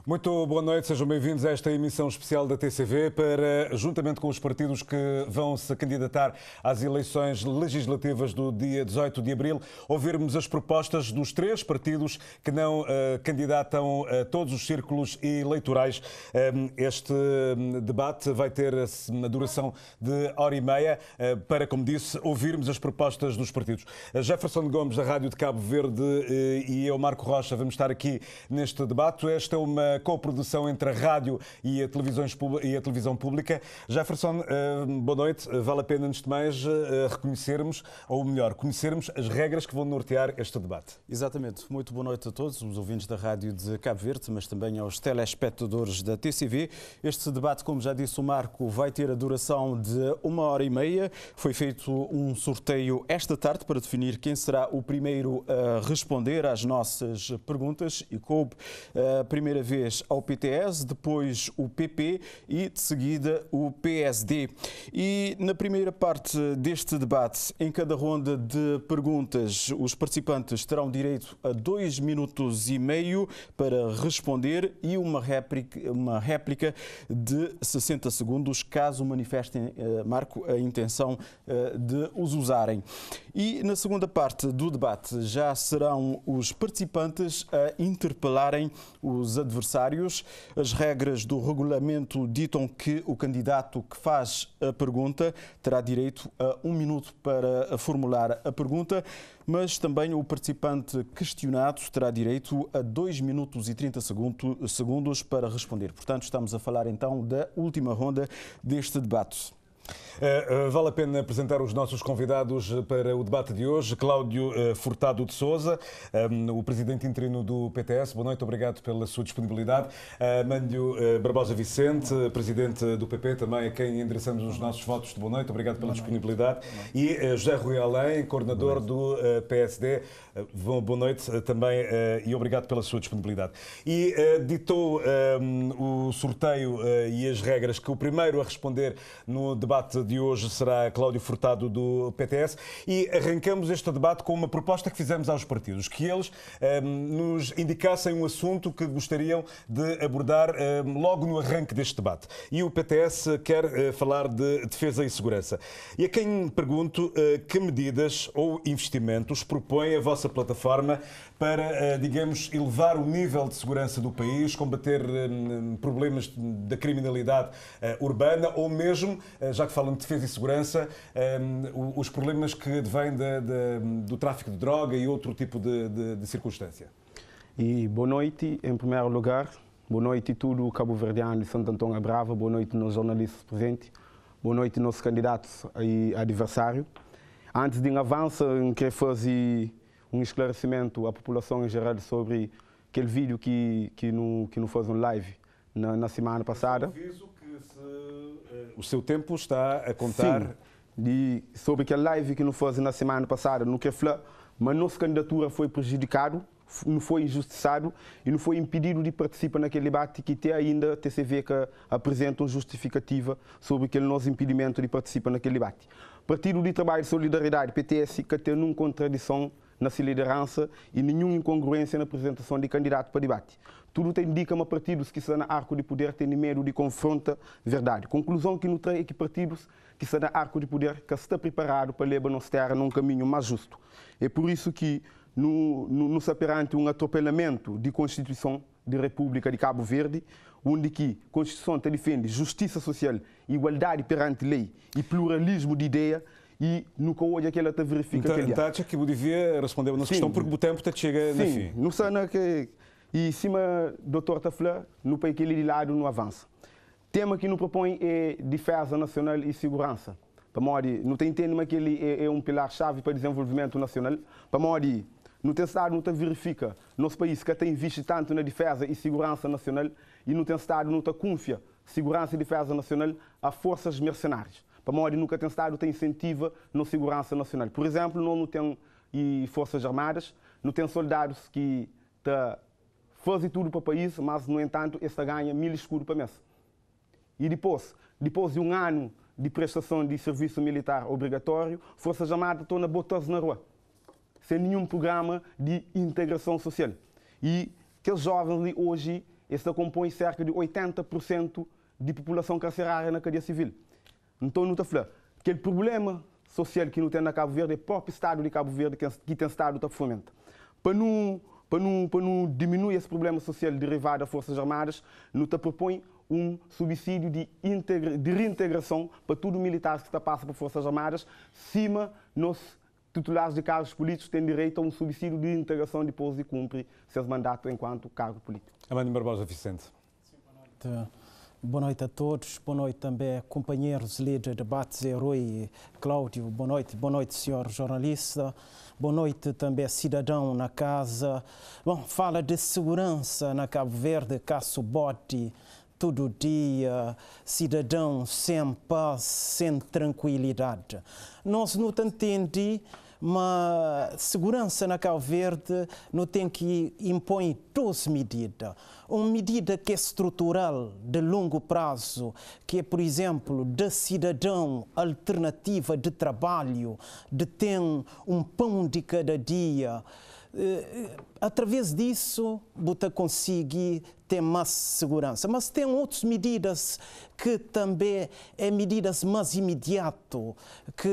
Muito boa noite, sejam bem-vindos a esta emissão especial da TCV para, juntamente com os partidos que vão se candidatar às eleições legislativas do dia 18 de abril, ouvirmos as propostas dos três partidos que não candidatam a todos os círculos eleitorais. Este debate vai ter a duração de hora e meia para, como disse, ouvirmos as propostas dos partidos. Jefferson Gomes, da Rádio de Cabo Verde, e eu, Marco Rocha, vamos estar aqui neste debate. Esta é uma coprodução entre a rádio e a televisão pública. Jefferson, boa noite. Vale a pena, antes de mais, reconhecermos, ou melhor, conhecermos as regras que vão nortear este debate. Exatamente. Muito boa noite a todos, os ouvintes da Rádio de Cabo Verde, mas também aos telespectadores da TCV. Este debate, como já disse o Marco, vai ter a duração de uma hora e meia. Foi feito um sorteio esta tarde para definir quem será o primeiro a responder às nossas perguntas e coube a primeira vez ao PTS, depois o PP e de seguida o PSD. E na primeira parte deste debate, em cada ronda de perguntas, os participantes terão direito a 2 minutos e meio para responder e uma réplica de 60 segundos, caso manifestem, Marco, a intenção de os usarem. E na segunda parte do debate já serão os participantes a interpelarem os adversários. As regras do regulamento ditam que o candidato que faz a pergunta terá direito a 1 minuto para formular a pergunta, mas também o participante questionado terá direito a 2 minutos e 30 segundos para responder. Portanto, estamos a falar então da última ronda deste debate. Vale a pena apresentar os nossos convidados para o debate de hoje. Cláudio Furtado de Sousa, o presidente interino do PTS. Boa noite, obrigado pela sua disponibilidade. Mânlio Barbosa Vicente, presidente do PP, também a quem endereçamos os nossos votos de boa noite, obrigado pela disponibilidade. E José Rui Além, coordenador do PSD. Boa noite também e obrigado pela sua disponibilidade. E ditou o sorteio e as regras que o primeiro a responder no debate de hoje será Cláudio Furtado do PTS e arrancamos este debate com uma proposta que fizemos aos partidos, que eles nos indicassem um assunto que gostariam de abordar logo no arranque deste debate. E o PTS quer falar de defesa e segurança. E a quem pergunto que medidas ou investimentos propõe a vossa plataforma para, digamos, elevar o nível de segurança do país, combater problemas da criminalidade urbana ou mesmo, já que falam de defesa e segurança, os problemas que advêm do tráfico de droga e outro tipo de circunstância. E boa noite, em primeiro lugar. Boa noite a todo o cabo-verdiano de Santo Antão à Brava. Boa noite aos jornalistas presentes. Boa noite aos nossos candidatos e adversários. Antes de um avanço, quero fazer um esclarecimento à população em geral sobre aquele vídeo que nos fez um live na semana passada. O seu tempo está a contar. Sim, sobre aquele live que nos fez na semana passada, no que falou, mas a nossa candidatura foi prejudicada, não foi injustiçado e não foi impedido de participar naquele debate que até ainda a TCV que apresenta uma justificativa sobre aquele nosso impedimento de participar naquele debate. Partido de Trabalho e Solidariedade, PTS, que tem uma contradição na sua liderança e nenhuma incongruência na apresentação de candidato para debate. Tudo tem indica a partidos que estão na arco de poder têm medo de confronta verdade. Conclusão que não tem é que partidos que estão na arco de poder que estão preparados para levar nossa terra num caminho mais justo. É por isso que nos perante um atropelamento de Constituição da República de Cabo Verde, onde que a Constituição defende justiça social, igualdade perante lei e pluralismo de ideia, e nunca hoje aquela te verifica aquele dia. Então, que o devia responder a nossa questão, porque o tempo te chega na fim. Não sei que e cima doutor Tafla, no país que ele de lado não avança. Tema que nos propõe é defesa nacional e segurança. Para morrer, não tem tema que ele é um pilar-chave para o desenvolvimento nacional. Para morrer, não tem Estado, não te verifica. Nosso país que tem visto tanto na defesa e segurança nacional e não tem Estado, não te confia segurança e defesa nacional a forças mercenárias. Para morrer, nunca tem Estado, tem incentiva na segurança nacional. Por exemplo, não tem forças armadas, não tem soldados que fazem tudo para o país, mas, no entanto, esta ganha 1000 escudos por mês. E depois de um ano de prestação de serviço militar obrigatório, Forças Armadas estão botas na rua, sem nenhum programa de integração social. E aqueles jovens ali hoje esta compõe cerca de 80% de população carcerária na cadeia civil. Então, não está falando. Aquele problema social que não tem na Cabo Verde é o próprio Estado de Cabo Verde que tem Estado que fomenta. Para não diminuir esse problema social derivado das Forças Armadas, não te propõe um subsídio de reintegração para todos os militares que passam por Forças Armadas, cima nos titulares de cargos políticos têm direito a um subsídio de integração depois de cumprir seus mandatos enquanto cargo político. Amândio Barbosa Vicente. Boa noite a todos, boa noite também companheiros, líderes de debates, Rui, Cláudio, boa noite senhor jornalista, boa noite também cidadão na casa. Bom, fala de segurança na Cabo Verde, caço bote, todo dia, cidadão sem paz, sem tranquilidade. Nós não entendemos, mas segurança na Cabo Verde não tem que impor 12 medidas. Uma medida que é estrutural, de longo prazo, que é, por exemplo, de cidadão alternativa de trabalho, de ter um pão de cada dia. Através disso, você consegue ter mais segurança. Mas tem outras medidas que também é medidas mais imediatas, que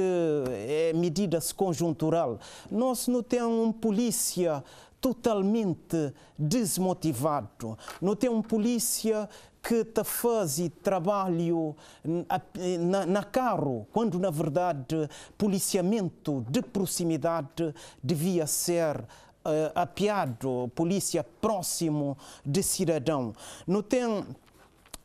é medidas conjuntural. Nós não temos uma polícia totalmente desmotivado. Não tem uma polícia que te faz trabalho na carro, quando na verdade policiamento de proximidade devia ser apiado, polícia próximo de cidadão. Não tem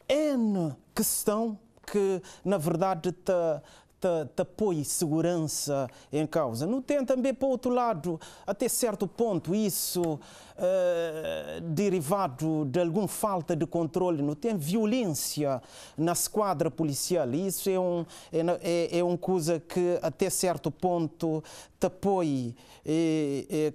N questão que na verdade te põe segurança em causa. Não tem também, por outro lado, até certo ponto, isso derivado de alguma falta de controle, não tem violência na esquadra policial. Isso é uma coisa que, até certo ponto, te põe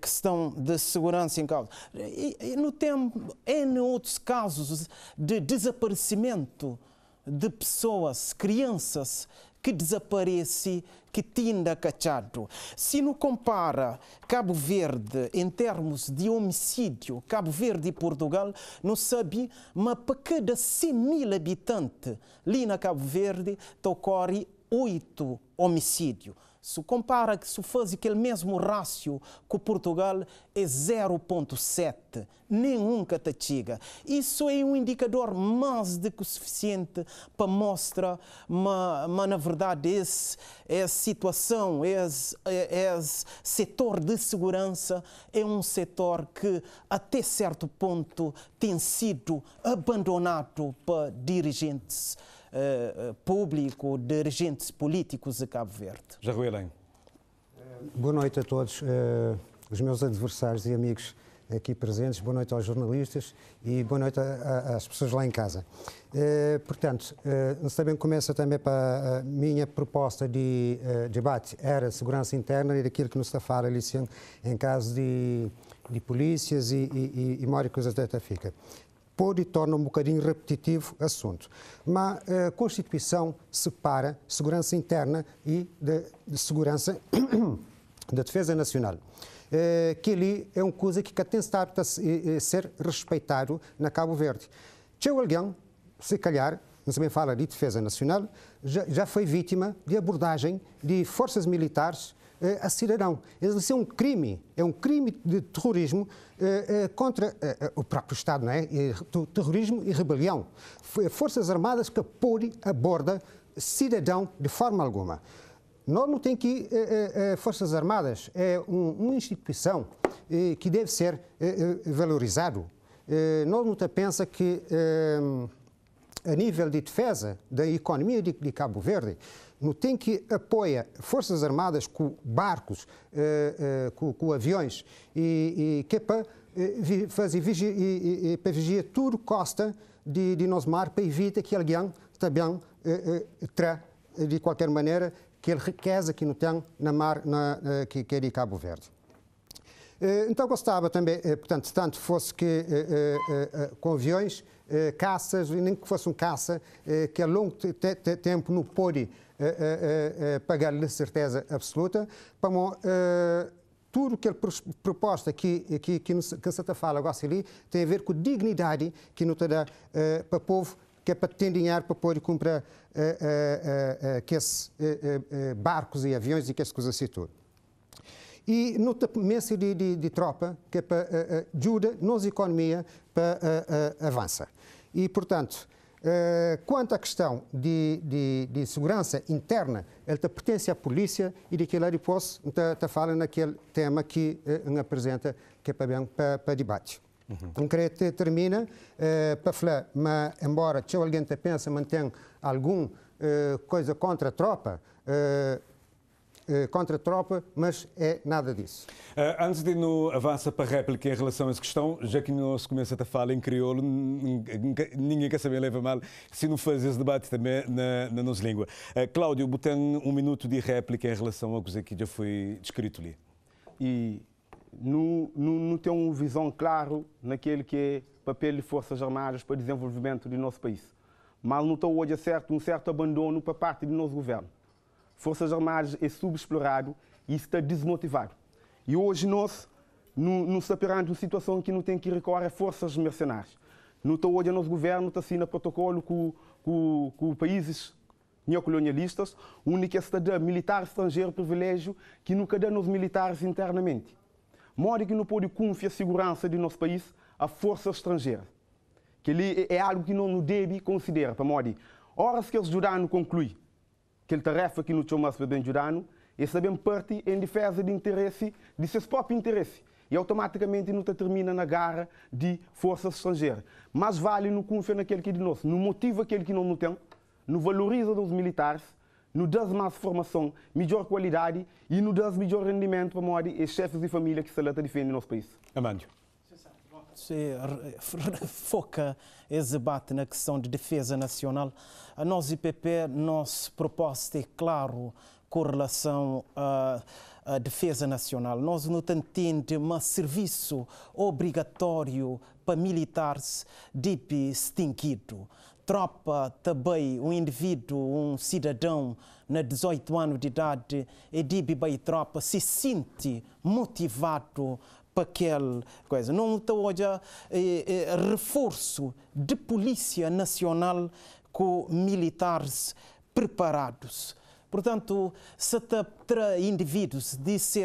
questão de segurança em causa. E não tem N outros casos de desaparecimento de pessoas, crianças, que desaparece, que tinha cachado. Se não compara Cabo Verde em termos de homicídio, Cabo Verde e Portugal, não sabe, mas para cada 100 mil habitantes, ali na Cabo Verde, ocorre 8 homicídios. Se compara, se faz aquele mesmo rácio com Portugal, é 0,7. Nenhum que te chega. Isso é um indicador mais do que o suficiente para mostrar, mas na verdade, essa situação, esse setor de segurança é um setor que, até certo ponto, tem sido abandonado por dirigentes público, dirigentes políticos de Cabo Verde. Já Rui Além. Boa noite a todos os meus adversários e amigos aqui presentes, boa noite aos jornalistas e boa noite às pessoas lá em casa. Portanto, também começa também para a minha proposta de debate, era segurança interna e daquilo que nos está a falar, Alicia, em caso de polícias e maior coisas desta fica. Pode e torna um bocadinho repetitivo o assunto. Mas a Constituição separa segurança interna e de segurança da defesa nacional. Que ali é uma coisa que tem estado a ser respeitado na Cabo Verde. Chegou alguém, se calhar, não se bem fala de defesa nacional, já foi vítima de abordagem de forças militares a cidadão. Isso é um crime de terrorismo contra o próprio Estado, não é? Terrorismo e rebelião. Forças Armadas que abordam cidadão de forma alguma. Nós não temos que Forças Armadas é uma instituição que deve ser valorizado. Nós não pensa que a nível de defesa da economia de Cabo Verde não tem que apoiar Forças Armadas com barcos, com aviões, e que é para fazer para vigiar tudo costa de nosso mar, para evitar que alguém também traga, de qualquer maneira, aquela riqueza que não tem na mar que é de Cabo Verde. Então gostava também, portanto, tanto fosse que com aviões, caças, nem que fosse um caça, que a longo tempo não pode pagar-lhe certeza absoluta, para tudo aquela proposta que se está fala agora ali tem a ver com dignidade que não te dá para o povo, que é para ter dinheiro para poder comprar barcos e aviões e que essas coisas assim tudo. E no mês de tropa, que é para ajuda nossa economia para avançar. E, portanto, quanto à questão de segurança interna, ele pertence à polícia e daquilo lá depois está falando naquele tema que apresenta, que é para debate. Não queria termina para falar, mas embora se alguém pensa mantém alguma coisa contra a tropa, mas é nada disso. Antes de no avançar para a réplica em relação a essa questão, já que não se começa a falar em crioulo, ninguém quer saber, leva mal, se não faz esse debate também na nossa língua. Cláudio, botem um minuto de réplica em relação a coisa que já foi descrito ali. E não tem uma visão clara naquele que é papel de Forças Armadas para o desenvolvimento do nosso país. Mas não está hoje um certo abandono para parte do nosso governo. Forças Armadas é subexplorado e está desmotivado. E hoje nós não está perante uma situação que não tem que recorrer a forças mercenárias. Não está hoje o nosso governo está assinando protocolo com países neocolonialistas, onde que está dando militar estrangeiro privilégio que nunca dá nos militares internamente. Modo que não pode confiar a segurança do nosso país a forças estrangeiras. Que ali é algo que não deve considerar, para modo horas que eles ajudaram concluir aquela tarefa que nos chamamos para bem ajudar, é saber parte em defesa de interesse, de seus próprios interesses. E automaticamente não termina na garra de forças estrangeiras. Mas vale não confiar naquele que é de nós, não motiva aquele que não tem, não valoriza os militares, não dá mais formação, melhor qualidade e não dá melhor rendimento para modo os chefes de família que se lá defendem no nosso país. Amândio. Se foca esse debate na questão de defesa nacional. A nós, IPP, nossa proposta é claro com relação à defesa nacional. Nós não entendemos um serviço obrigatório para militares de extinguido. Tropa também, um indivíduo, um cidadão na 18 anos de idade, e de bem tropa, se sente motivado para aquela coisa. Não está hoje reforço de polícia nacional com militares preparados. Portanto, se terá indivíduos desse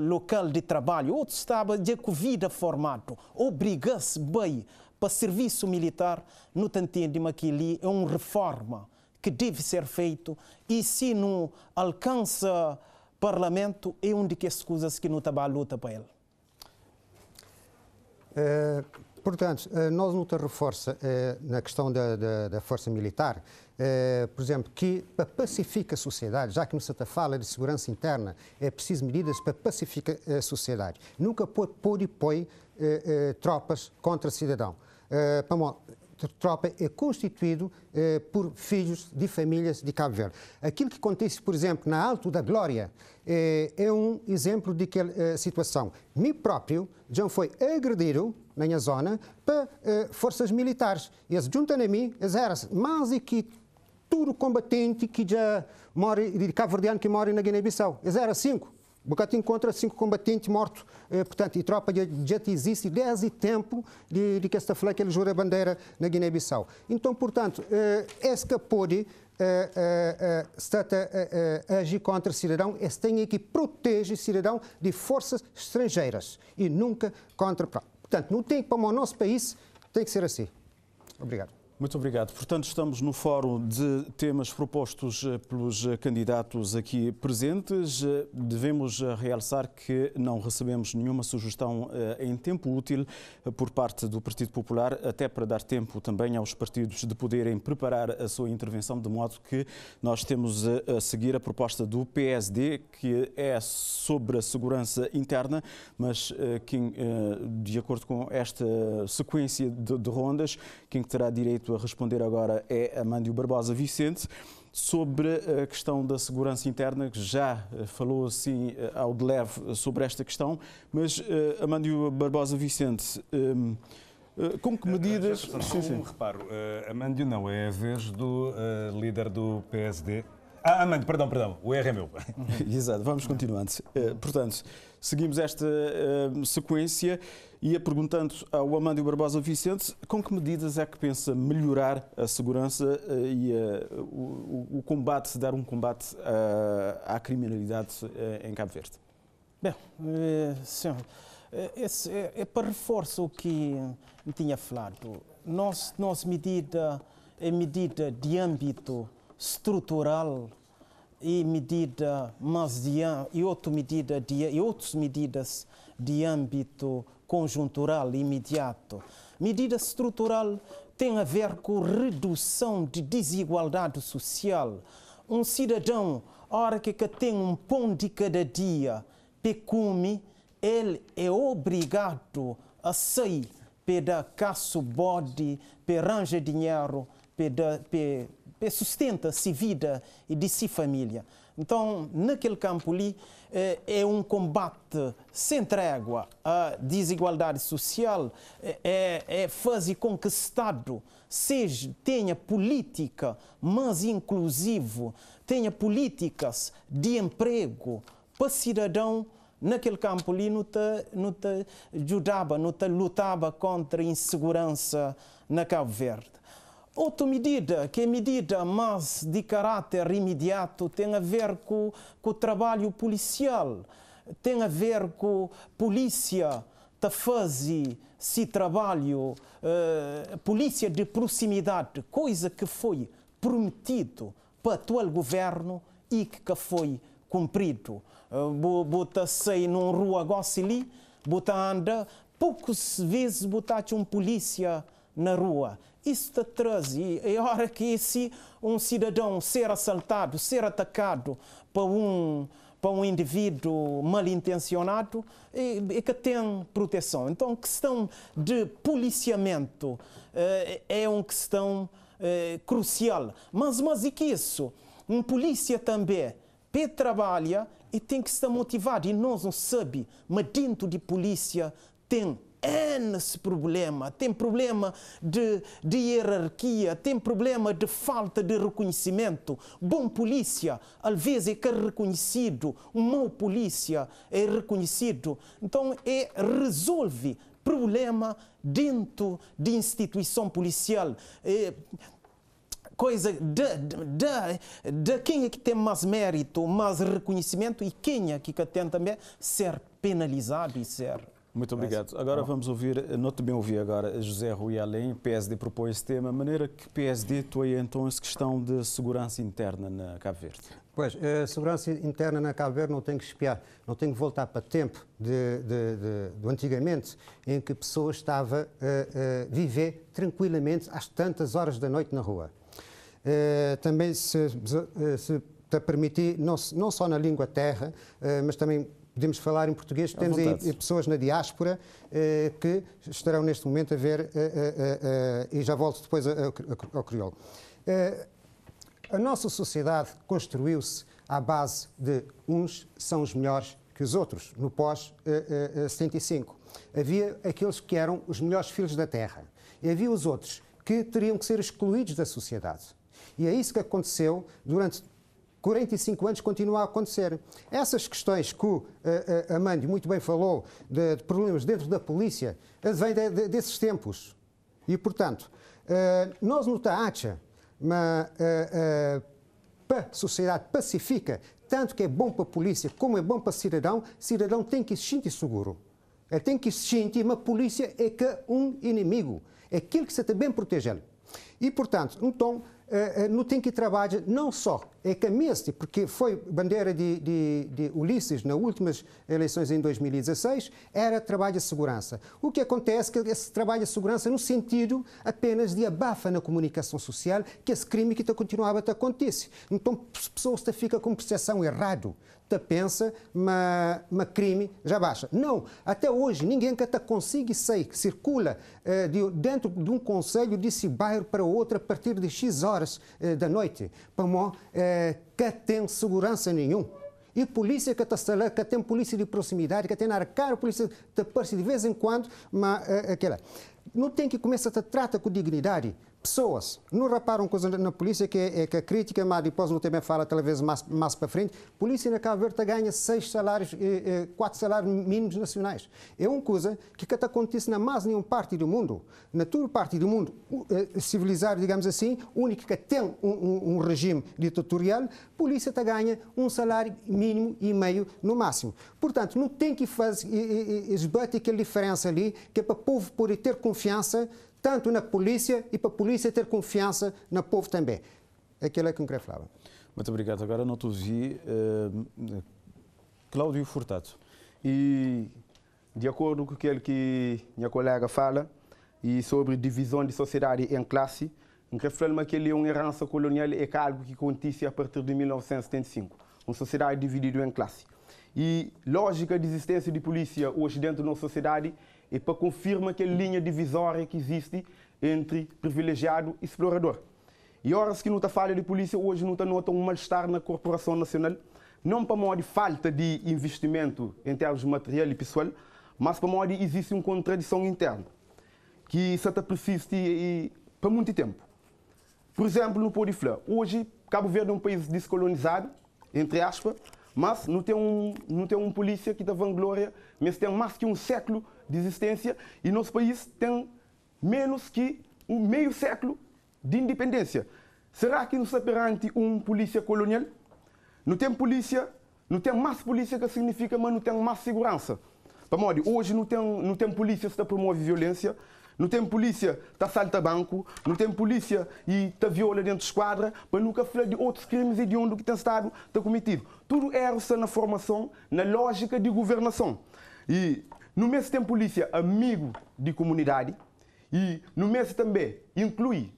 local de trabalho, outros estavam de vida formado, obriga-se bem para serviço militar, não entendemos que ali é uma reforma que deve ser feita e se não alcança parlamento é uma das coisas que não está a luta para ele. Portanto, nós não te reforça na questão da força militar, por exemplo, que para pacificar a sociedade, já que não se fala de segurança interna, é preciso medidas para pacificar a sociedade. Nunca pode pôr tropas contra cidadão. Tropa é constituído por filhos de famílias de Cabo Verde. Aquilo que acontece, por exemplo, na Alto da Glória, é um exemplo de aquela situação. Me próprio já foi agredido na minha zona para forças militares. Eles juntam a mim, eles eram mais do que tudo combatente que já mora, de Cabo Verdeano que mora na Guiné-Bissau. Eles eram 5. Bocado encontra 5 combatentes mortos, portanto, e tropa já existe desde o tempo de que esta fala que ele jura bandeira na Guiné-Bissau. Então, portanto, esse que pode agir contra o cidadão, esse tem que proteger o cidadão de forças estrangeiras e nunca contra. Portanto, não tem para o nosso país, tem que ser assim. Obrigado. Muito obrigado. Portanto, estamos no fórum de temas propostos pelos candidatos aqui presentes. Devemos realçar que não recebemos nenhuma sugestão em tempo útil por parte do Partido Popular, até para dar tempo também aos partidos de poderem preparar a sua intervenção, de modo que nós temos a seguir a proposta do PSD, que é sobre a segurança interna, mas quem, de acordo com esta sequência de rondas, quem terá direito a responder agora é Amândio Barbosa Vicente, sobre a questão da segurança interna, que já falou assim ao de leve sobre esta questão, mas Amândio Barbosa Vicente, com que medidas... Só um reparo, Amândio não, é a vez do líder do PSD, Mano, perdão, o erro é meu. Exato, vamos continuando. Portanto, seguimos esta sequência e perguntando ao Amândio Barbosa Vicente com que medidas é que pensa melhorar a segurança e o combate, dar um combate à criminalidade em Cabo Verde. Bem, senhor, é para reforçar o que me tinha falado. Nossa medida é medida de âmbito estrutural e outras medidas de âmbito conjuntural imediato. Medida estrutural tem a ver com redução de desigualdade social. Um cidadão, a hora que tem um pão de cada dia, come, ele é obrigado a sair para caça bode, para arranjar dinheiro, para sustenta-se vida e de si família. Então, naquele campo ali, é um combate sem trégua à desigualdade social, é fazer com que o Estado tenha política mais inclusiva, tenha políticas de emprego para cidadão. Naquele campo ali não te ajudava, não te lutava contra a insegurança na Cabo Verde. Outra medida, que é medida mais de caráter imediato, tem a ver com o trabalho policial, tem a ver com a polícia que faz esse trabalho, polícia de proximidade, coisa que foi prometido para o atual governo e que foi cumprido. Bota sair numa rua ali, bota anda, poucas vezes botaste um polícia na rua. Isso te traz, é hora que um cidadão ser assaltado, ser atacado por um indivíduo mal intencionado, é que tem proteção. Então, a questão de policiamento é uma questão crucial. Mas e que isso? Um polícia também trabalha e tem que estar motivado. E nós não sabemos, mas dentro de polícia tem esse problema. Tem problema de hierarquia, tem problema de falta de reconhecimento. Bom polícia, às vezes, é que é reconhecido. Um mau polícia é reconhecido. Então, resolve problema dentro de instituição policial. Coisa de quem é que tem mais mérito, mais reconhecimento e quem é que tem também ser penalizado e ser... Muito obrigado. Agora vamos ouvir, não também ouvi agora, José Rui Além, PSD propõe esse tema, a maneira que PSD atua então essa questão de segurança interna na Cabo Verde. Pois, a segurança interna na Cabo Verde não tem que espiar, não tem que voltar para tempo do antigamente, em que pessoas estavam a viver tranquilamente às tantas horas da noite na rua. Também, se te permitir, não só na língua terra, mas também podemos falar em português. Temos aí pessoas na diáspora que estarão neste momento a ver, e já volto depois ao crioulo. A nossa sociedade construiu-se à base de uns são os melhores que os outros, no pós-75. Havia aqueles que eram os melhores filhos da terra e havia os outros que teriam que ser excluídos da sociedade. E é isso que aconteceu durante 45 anos, continua a acontecer. Essas questões que o Amândio muito bem falou, de problemas dentro da polícia, vêm desses tempos. E, portanto, nós não acha, mas para a sociedade pacífica, tanto que é bom para a polícia como é bom para o cidadão tem que se sentir seguro. Ele tem que se sentir, mas a polícia é que um inimigo, é aquele que se também protege ele. E, portanto, então, não tem que trabalhar não só, é que mesmo, porque foi bandeira de Ulisses nas últimas eleições em 2016, era trabalho de segurança. O que acontece é que esse trabalho de segurança no sentido apenas de abafa na comunicação social que esse crime que continuava a acontecer. Então, as pessoas ficam com percepção errada. Pensa, mas crime já baixa. Não, até hoje ninguém que consiga sair, que circula dentro de um concelho desse bairro para outro a partir de X horas da noite, para que tem segurança nenhum. E polícia que está lá, que tem polícia de proximidade, que tem na cara, polícia que aparece de vez em quando, mas aquela. Não tem que começar a tratar com dignidade, pessoas não reparam coisa na polícia que é que a crítica, mas depois não também fala talvez mais para frente. A polícia na Cabo Verde ganha 4 salários mínimos nacionais. É uma coisa que acontece na mais nenhuma parte do mundo. Na toda parte do mundo civilizado, digamos assim, único que tem um regime ditatorial, a polícia ganha um salário mínimo e meio no máximo. Portanto, não tem que fazer esbater aquela diferença ali, que é para o povo poder ter confiança tanto na polícia e para a polícia ter confiança no povo também. Aquilo é que eu queria falar. Muito obrigado. Agora não te ouvi. Cláudio Furtado. E, de acordo com aquilo que minha colega fala, e sobre divisão de sociedade em classe, eu quero falar que ele é uma herança colonial e é algo que acontece a partir de 1975. Uma sociedade dividida em classe. E lógica de existência de polícia hoje dentro da nossa sociedade é para confirmar aquela linha divisória que existe entre privilegiado e explorador. E horas que não está falha de polícia, hoje não está nota um mal-estar na corporação nacional, não para modo de falta de investimento em termos material e pessoal, mas para modo de existe uma contradição interna, que isso persiste para muito tempo. Por exemplo, no Pode Flor, hoje Cabo Verde é um país descolonizado, entre aspas, mas não tem um polícia que dá vanglória, mas tem mais que um século de existência e nosso país tem menos que um meio século de independência. Será que não está perante uma polícia colonial? Não tem polícia, não tem mais polícia que significa, mas não tem mais segurança. Para modo, hoje não tem polícia que promove violência, não tem polícia que assalta banco, não tem polícia e está viola dentro de esquadra, para nunca falar de outros crimes hediondos que tem estado cometido. Tudo erra-se na formação, na lógica de governação. E no mês tem polícia amigo de comunidade e no mês também inclui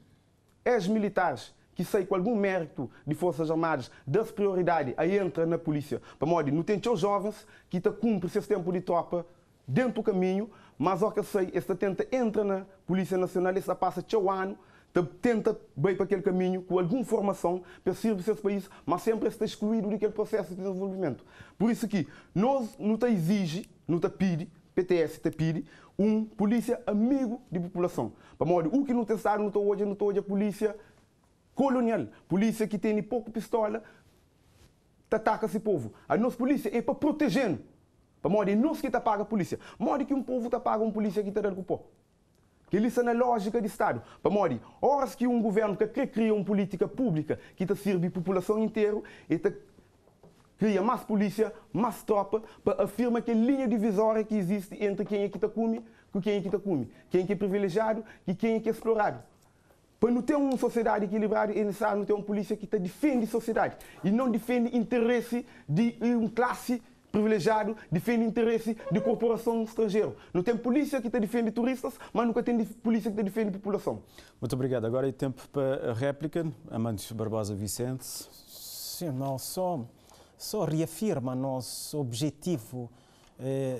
ex-militares que saem com algum mérito de Forças Armadas, dá-se prioridade a entrar na polícia. Para modo, não tem os jovens que cumprem esse tempo de tropa dentro do caminho, mas o que eu sei, esta tenta entra na Polícia Nacional, esta passa o ano, tenta bem para aquele caminho com alguma formação para servir esse país, mas sempre está excluído daquele processo de desenvolvimento. Por isso que nós não te exige, não te pede, PTS te pede, um polícia amigo de população. Para modo, o que não tem estado, não estou hoje a polícia colonial, polícia que tem pouco pistola, ataca esse povo. A nossa polícia é para proteger. Para modo, é nós que paga a polícia. Modo que um povo paga uma polícia que está dando o povo. Que isso é na lógica de Estado. Para modo, horas que um governo que cria uma política pública que serve a população inteira, e cria mais polícia, mais tropa, para afirmar que a linha divisória que existe entre quem é que come e quem é que come. Quem é que é privilegiado e quem é que é explorado. Para não ter uma sociedade equilibrada, é necessário não ter uma polícia que defende a sociedade e não defende interesse de uma classe privilegiado, defende interesse de corporação estrangeira. Não tem polícia que defende turistas, mas nunca tem polícia que defende a população. Muito obrigado. Agora é tempo para a réplica. Amantes Barbosa Vicente. Sim, não, só reafirma nosso objetivo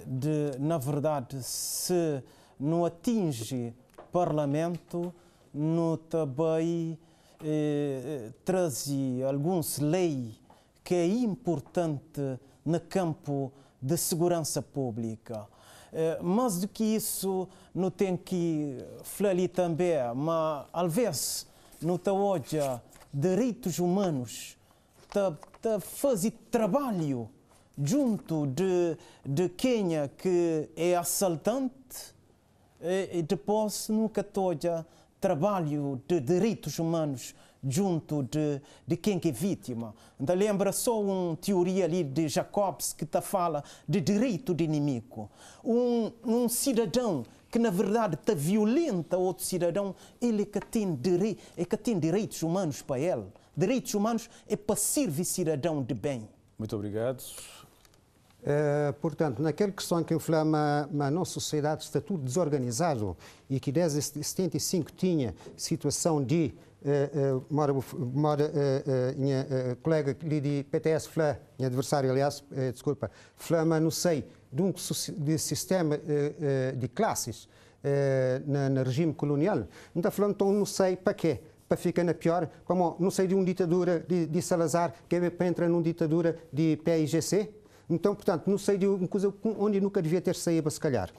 de, na verdade, se não atinge Parlamento, não também trazer algumas leis que é importante no campo de segurança pública. Mais do que isso, não tem que falar também, mas às vezes não está hoje direitos humanos, está fazer trabalho junto de quem é que é assaltante e depois nunca toja trabalho de direitos humanos junto de quem é vítima. Então, lembra só uma teoria ali de Jacobs que fala de direito de inimigo. Um cidadão que, na verdade, está violenta outro cidadão, ele que tem direitos humanos para ele. Direitos humanos é para servir cidadão de bem. Muito obrigado. Portanto, naquela questão que inflama a nossa sociedade está tudo desorganizado e que desde 75 tinha situação de minha colega de PTS, minha adversário, aliás, desculpa, flama, não sei, de sistema de classes no regime colonial. Não está falando, então, não sei para quê. Para ficar na pior, como não sei de uma ditadura de Salazar, que é para entrar numa ditadura de PIGC. Então, portanto, não sei de uma coisa onde nunca devia ter saído, se calhar.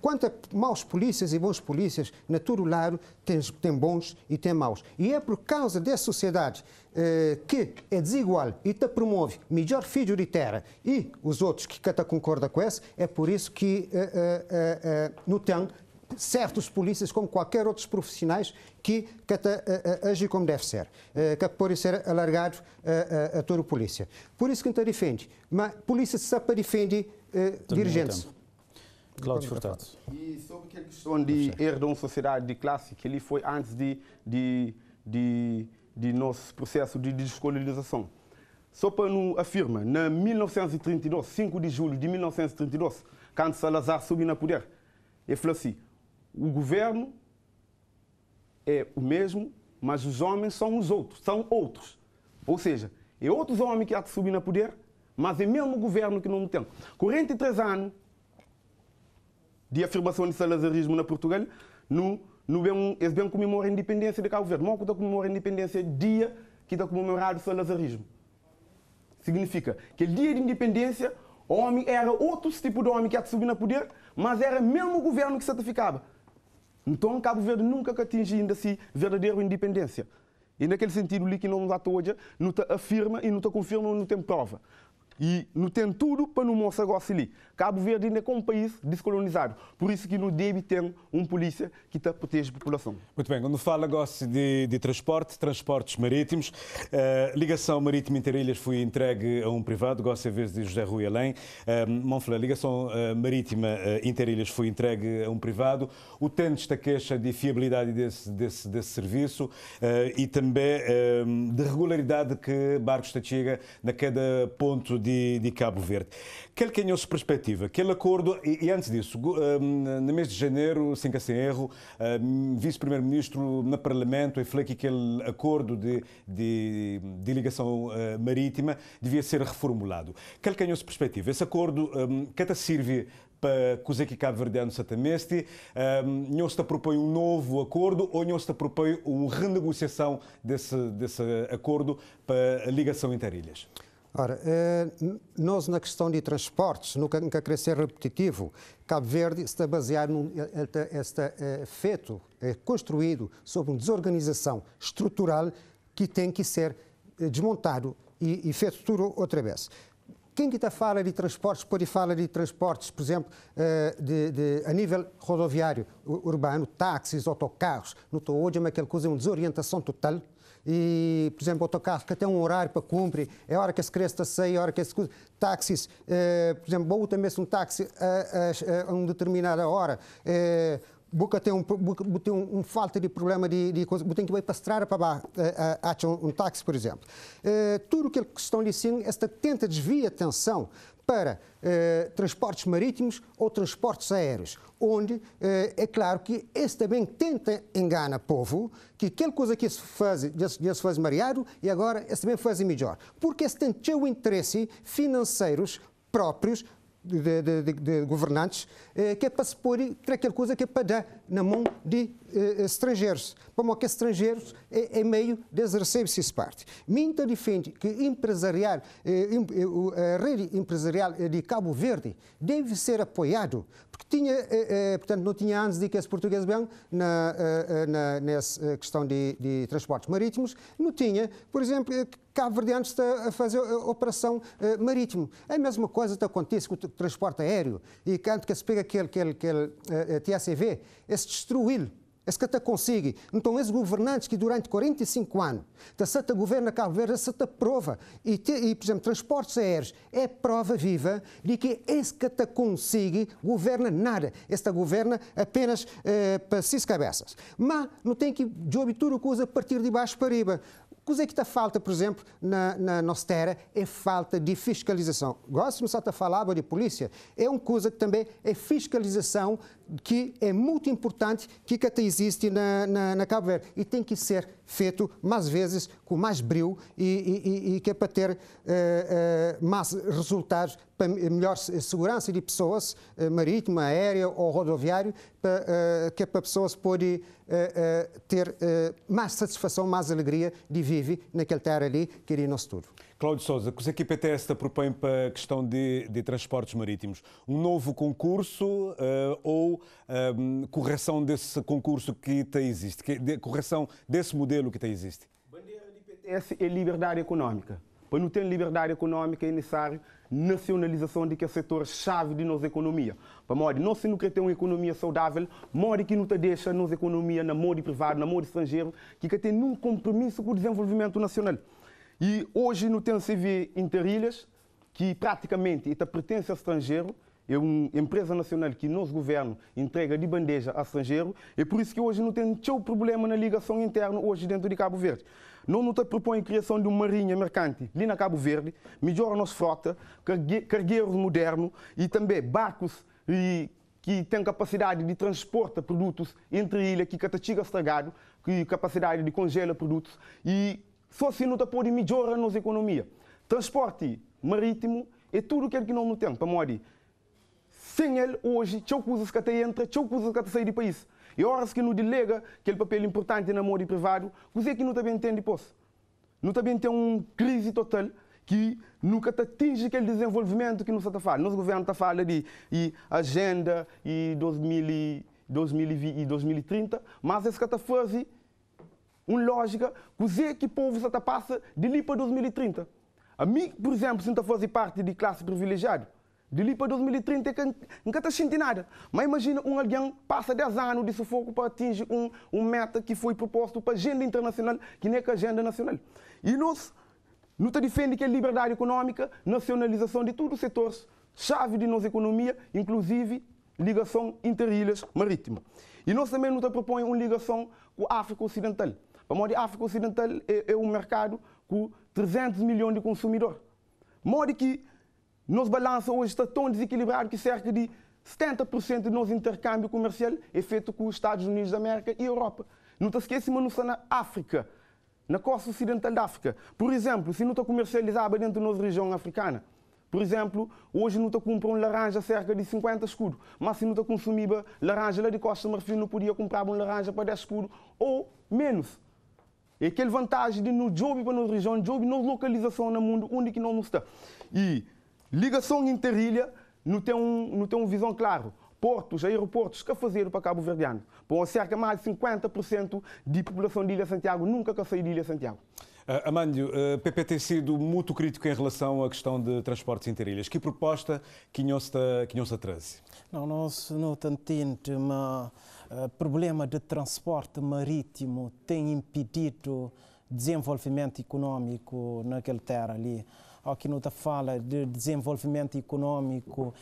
Quanto a maus polícias e bons polícias, na todo lado tem bons e tem maus. E é por causa dessa sociedade que é desigual e te promove melhor filho de terra e os outros que concordam com isso, é por isso que não tem certos polícias, como qualquer outros profissionais, que agem como deve ser, que pode ser alargado a toda a polícia. Por isso que não defende, mas a polícia só defende dirigentes. Cláudio Furtado. E sobre aquela questão de erro de uma sociedade de classe, que ele foi antes de nosso processo de descolonização. Só para nos afirma, na 1932, 5 de julho de 1932, quando Salazar subiu no poder, ele falou assim: o governo é o mesmo, mas os homens são os outros, são outros. Ou seja, é outros homens que há de subir no poder, mas é mesmo o governo que não tem. 43 anos de afirmação de salazarismo na Portugal, eles bem comemoram a independência de Cabo Verde. Não está comemorando a independência dia que está comemorado o salazarismo. Significa que o dia de independência, o homem era outro tipo de homem que há de subir no poder, mas era mesmo o governo que certificava. Então, Cabo Verde nunca atingiu ainda assim verdadeira independência. E naquele sentido, ali que não está hoje, não te afirma e não te confirma, não tem prova. E não tem tudo para não mostrar agora ali. Cabo Verde ainda é como um país descolonizado. Por isso que não deve ter um polícia que protege a população. Muito bem, quando fala agora de transportes marítimos, ligação marítima Interilhas foi entregue a um privado, gosta vez de José Rui Além. Monfla, ligação marítima Interilhas foi entregue a um privado. O TEN está queixa de fiabilidade desse serviço e também de regularidade que barcos chega na cada ponto de Cabo Verde. Qual que é a nossa perspectiva? Aquele acordo, e antes disso, no mês de janeiro, sem erro, vice-primeiro-ministro no Parlamento falou que aquele acordo de ligação marítima devia ser reformulado. Qual que é a nossa perspectiva? Esse acordo, que serve para cozer que Cabo Verdeano se atameste, não se propõe um novo acordo ou não se propõe uma renegociação desse acordo para a ligação interilhas? Ora, nós na questão de transportes, nunca querer ser repetitivo, Cabo Verde está baseado, está feito, construído sobre uma desorganização estrutural que tem que ser desmontado e feito tudo outra vez. Quem que está a falar de transportes pode falar de transportes, por exemplo, a nível rodoviário urbano, táxis, autocarros. Não estou hoje, mas aquela coisa é uma desorientação total. E, por exemplo, autocarro que tem um horário para cumprir, é a hora que as crianças saem, é a hora que as coisas. Táxis, por exemplo, vou também um táxi a uma determinada hora. Boca tem um falta de problema de coisa, tem que ir para a estrada para achar um táxi, por exemplo. Tudo que estão ali sim, esta tenta desviar a atenção para transportes marítimos ou transportes aéreos, onde é claro que esse também tenta enganar o povo, que aquela coisa que se faz mareado e agora esse também faz melhor. Porque esse tem o interesse financeiros próprios de governantes, que é para se pôr aquela coisa que é para dar na mão de estrangeiros. Como que estrangeiros é meio de recebe-se essa parte. Minta defende que a rede empresarial de Cabo Verde deve ser apoiado, porque portanto, não tinha antes de que os portugueses bem nessa questão de transportes marítimos, não tinha, por exemplo, Cabo Verde antes está a fazer a operação marítimo. A mesma coisa acontece com o transporte aéreo. E quando se pega aquele TACV, esse destruí-lo. Esse que até consegue. Então, esses governantes que durante 45 anos da governa Cabo Verde, essa prova. E, por exemplo, transportes aéreos é prova viva de que esse que até consegue governa nada. Esta governa apenas para 6 cabeças. Mas não tem que jogar tudo coisa a partir de baixo para riba. Coisa que está falta, por exemplo, na nossa terra é falta de fiscalização. Gosto de só falar de polícia, é uma coisa que também é fiscalização que é muito importante que até existe na Cabo Verde e tem que ser feito mais vezes com mais brilho e que é para ter mais resultados, para melhor segurança de pessoas, marítima, aérea ou rodoviário, que é para pessoas poderem ter mais satisfação, mais alegria de viver naquele terra ali que é nosso tudo. Cláudio Sousa, o que o PTS propõe para a questão de transportes marítimos? Um novo concurso ou correção desse concurso que existe? Correção desse modelo que existe? A bandeira do PTS é liberdade econômica. Para não ter liberdade econômica é necessário nacionalização de que é setor-chave de nossa economia. Para modo, nós se não quer ter uma economia saudável, modo que não te deixa nossa economia na modo privado, na modo estrangeiro, que tem um compromisso com o desenvolvimento nacional. E hoje não tem CV Interilhas, que praticamente pertence ao estrangeiro, é uma empresa nacional que nosso governo entrega de bandeja ao estrangeiro, e por isso que hoje não tem nenhum problema na ligação interna hoje dentro de Cabo Verde. Não te propõe a criação de uma marinha mercante ali na Cabo Verde, melhora a nossa frota, cargueiros modernos e também barcos que têm capacidade de transportar produtos entre ilhas, que catachiga estragado, que capacidade de congelar produtos e só assim não pode melhorar a nossa economia. Transporte marítimo é tudo aquilo que nós não temos, para modo. Sem ele, hoje, tinha coisas que até entra, tinha coisas que até saem do país. E horas que não delega aquele papel importante na modo privado, você que não também tem depois. Não também tem uma crise total que nunca atinge aquele desenvolvimento que nos está falando. Nosso governo está falando de agenda e 2030, mas esse que está fazendo uma lógica que o povo está passa de ali para 2030. A mim, por exemplo, se não está fazendo parte de classe privilegiada, de ali para 2030 nunca está sentindo nada. Mas imagina alguém passa 10 anos de sufoco para atingir um meta que foi proposto para a agenda internacional, que nem é a agenda nacional. E nós não defendemos que a liberdade econômica, nacionalização de todos os setores, chave de nossa economia, inclusive ligação interilhas marítima. E nós também não propõe uma ligação com a África Ocidental. A modo de África Ocidental é um mercado com 300 milhões de consumidores. Modo que nosso balanço hoje está tão desequilibrado que cerca de 70% do nosso intercâmbio comercial é feito com os Estados Unidos da América e Europa. Não te esqueça, mas não está na África, na costa ocidental da África. Por exemplo, se não está comercializado dentro da nossa região africana, por exemplo, hoje não está comprar um laranja cerca de 50 escudos, mas se não está consumir laranja lá de Costa Marfim, não podia comprar uma laranja para 10 escudos ou menos. É aquela vantagem de no job para a nossa região, job na localização no mundo onde que não está. E ligação interilha não tem uma visão clara. Portos, aeroportos, que fazer para Cabo Verdeano? Por cerca de mais de 50% de população de Ilha Santiago nunca saiu de Ilha Santiago. Amândio, o PP tem sido muito crítico em relação à questão de transportes interilhas. Que proposta que não se traz? Não, nós não entendemos, mas o problema de transporte marítimo tem impedido desenvolvimento econômico naquela terra ali. Aqui não fala de desenvolvimento econômico,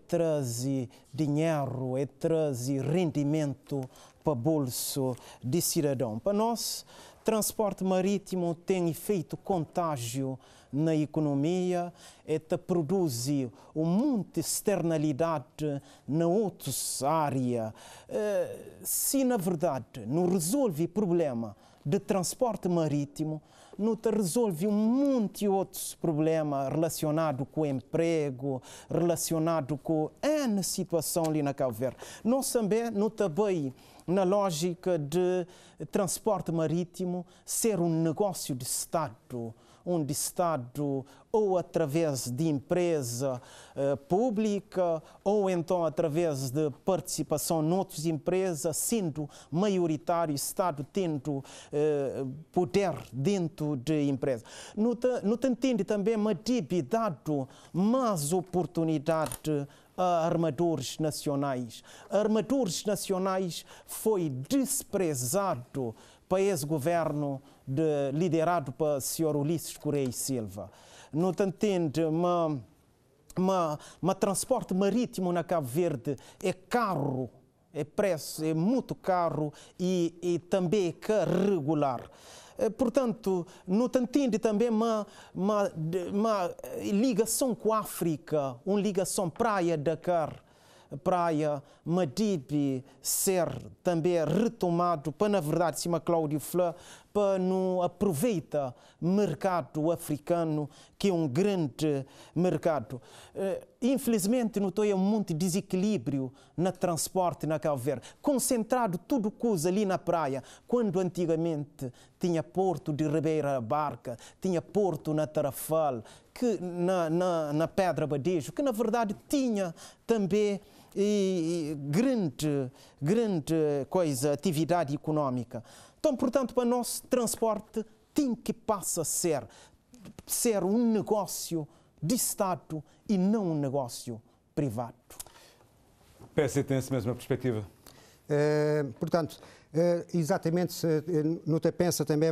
trazer dinheiro, trazer rendimento para o bolso de cidadão. Para nós, transporte marítimo tem efeito contágio na economia, produz um monte de externalidade na outras áreas. Se, na verdade, não resolve o problema de transporte marítimo, não te resolve um monte de outros problemas relacionados com o emprego, relacionados com a situação ali na Cabo Verde. Nós também não também na lógica de transporte marítimo ser um negócio de Estado, onde o Estado, ou através de empresa pública, ou então através de participação noutras empresas, sendo maioritário, o Estado tendo poder dentro de empresas. Não te entende também, mas deve dado mais oportunidade a armadores nacionais. Armadores nacionais foi desprezado para esse governo liderado pelo Sr. Ulisses Correia e Silva. Não te entende, mas transporte marítimo na Cabo Verde é caro, é muito caro e também é regular. Portanto, não te entende também uma ligação com a África, uma ligação Praia-Dakar, praia Madibe ser também retomado para, na verdade, cima Cláudio Flá, para não aproveita mercado africano, que é um grande mercado. Infelizmente, notei muito desequilíbrio no transporte na Cabo Verde, concentrado tudo coisa ali na praia, quando antigamente tinha porto de Ribeira Barca, tinha porto na Tarrafal, que na Pedra Badejo, que na verdade tinha também grande coisa, atividade econômica. Então, portanto, para nós, transporte tem que passar a ser um negócio de Estado e não um negócio privado. O PS tem essa mesma perspectiva? Portanto, exatamente, no te pensa também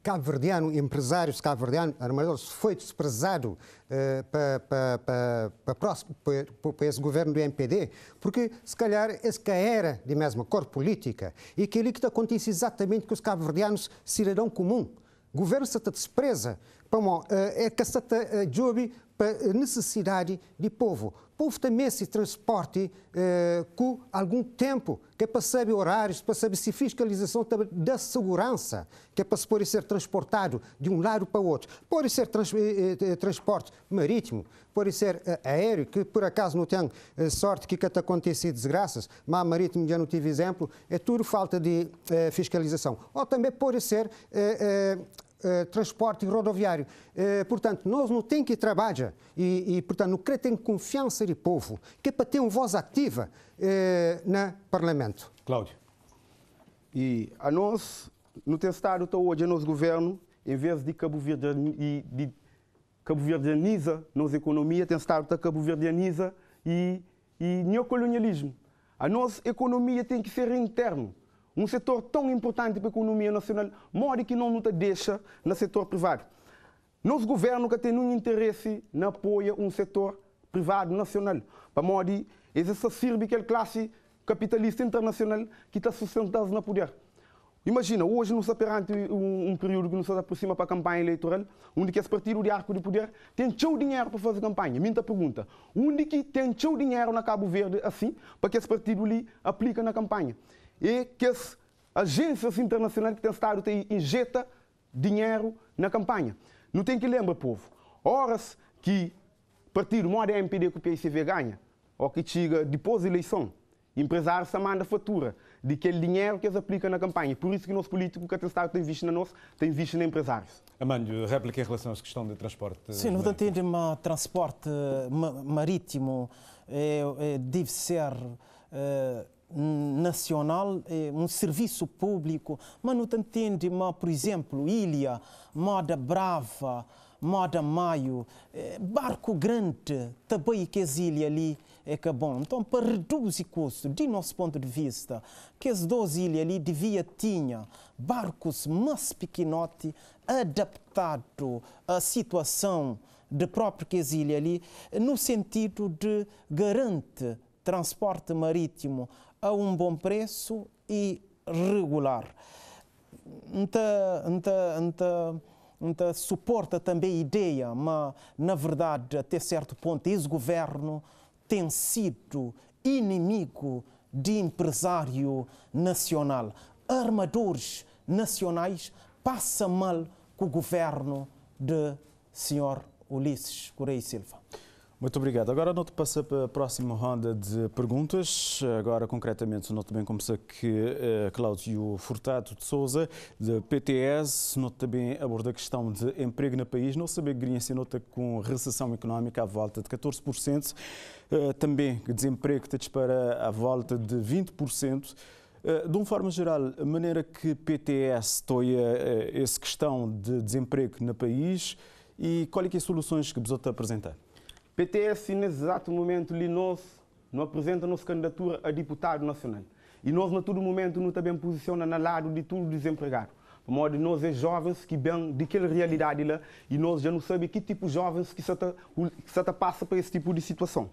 cabo-verdiano, empresários cabo-verdianos, armadores, foi desprezado para esse governo do MPD, porque se calhar esse que era de mesma cor política e que ali que acontece exatamente com os cabo-verdianos cidadão comum. O governo se despreza é que se jobe para necessidade de povo. O povo também se transporte com algum tempo, que é para saber horários, para saber se fiscalização da segurança, que é para se poder ser transportado de um lado para o outro. Pode ser transporte marítimo, pode ser aéreo, que por acaso não tem sorte que está acontecido desgraças, mas marítimo já não tive exemplo, é tudo falta de fiscalização. Ou também pode ser transporte rodoviário. Portanto, nós não temos que trabalhar e portanto, não queremos ter confiança de povo, que é para ter uma voz ativa no Parlamento. Cláudio. E a nós, no teu Estado, hoje, o nosso governo, em vez de cabo-verdianiza nossa economia, tem Estado que cabo-verdianiza e neocolonialismo. A nossa economia tem que ser interno. Um setor tão importante para a economia nacional, modo que não nos deixa no setor privado. Nosso governo que tem um interesse em apoiar um setor privado nacional, para modo que essa sirva aquela classe capitalista internacional que está sustentando no poder. Imagina, hoje nós estamos perante um período que nos aproxima para a campanha eleitoral, onde esse partido de arco de poder tem muito dinheiro para fazer campanha. Minha pergunta, onde que tem muito dinheiro na Cabo Verde assim, para que esse partido ali aplique na campanha? E que as agências internacionais que têm Estado injeta dinheiro na campanha. Não tem que lembrar, povo, horas que o partido moda MPD que o PICV ganha, ou que chega depois da eleição, empresário se manda fatura de aquele dinheiro que eles aplicam na campanha. Por isso que o nosso político que tem Estado tem visto na nossa, tem visto na empresários. Amandio, réplica em relação à questão de transporte. Sim, não entende, mas transporte marítimo deve ser nacional, um serviço público, mas não entende, mas, por exemplo, Ilha, Moda Brava, Moda Maio, barco grande, também que as ilhas ali é que é bom. Então, para reduzir custo, de nosso ponto de vista, que as duas ilhas ali devia ter barcos mais pequenotes, adaptados à situação de próprio que as ilhas ali, no sentido de garantir transporte marítimo a um bom preço e regular. Então, suporta também a ideia, mas, na verdade, até certo ponto, esse governo tem sido inimigo de empresário nacional. Armadores nacionais passam mal com o governo de Sr. Ulisses Correia Silva. Muito obrigado. Agora não te passa para a próxima ronda de perguntas. Agora, concretamente, noto bem como sei que Cláudio Furtado de Souza, de PTS, noto também aborda a questão de emprego no país. Não saber que se nota com recessão económica à volta de 14%, também desemprego que dispara à volta de 20%. De uma forma geral, a maneira que PTS toia essa questão de desemprego no país e quais são as soluções que você apresentar? PTS, nesse exato momento, nós não apresenta a nossa candidatura a deputado nacional. E nós, a todo momento, nos também posiciona no lado de todo desempregado. De modo que nós, jovens, que vêm daquela realidade lá, e nós já não sabemos que tipo de jovens que se passa para esse tipo de situação.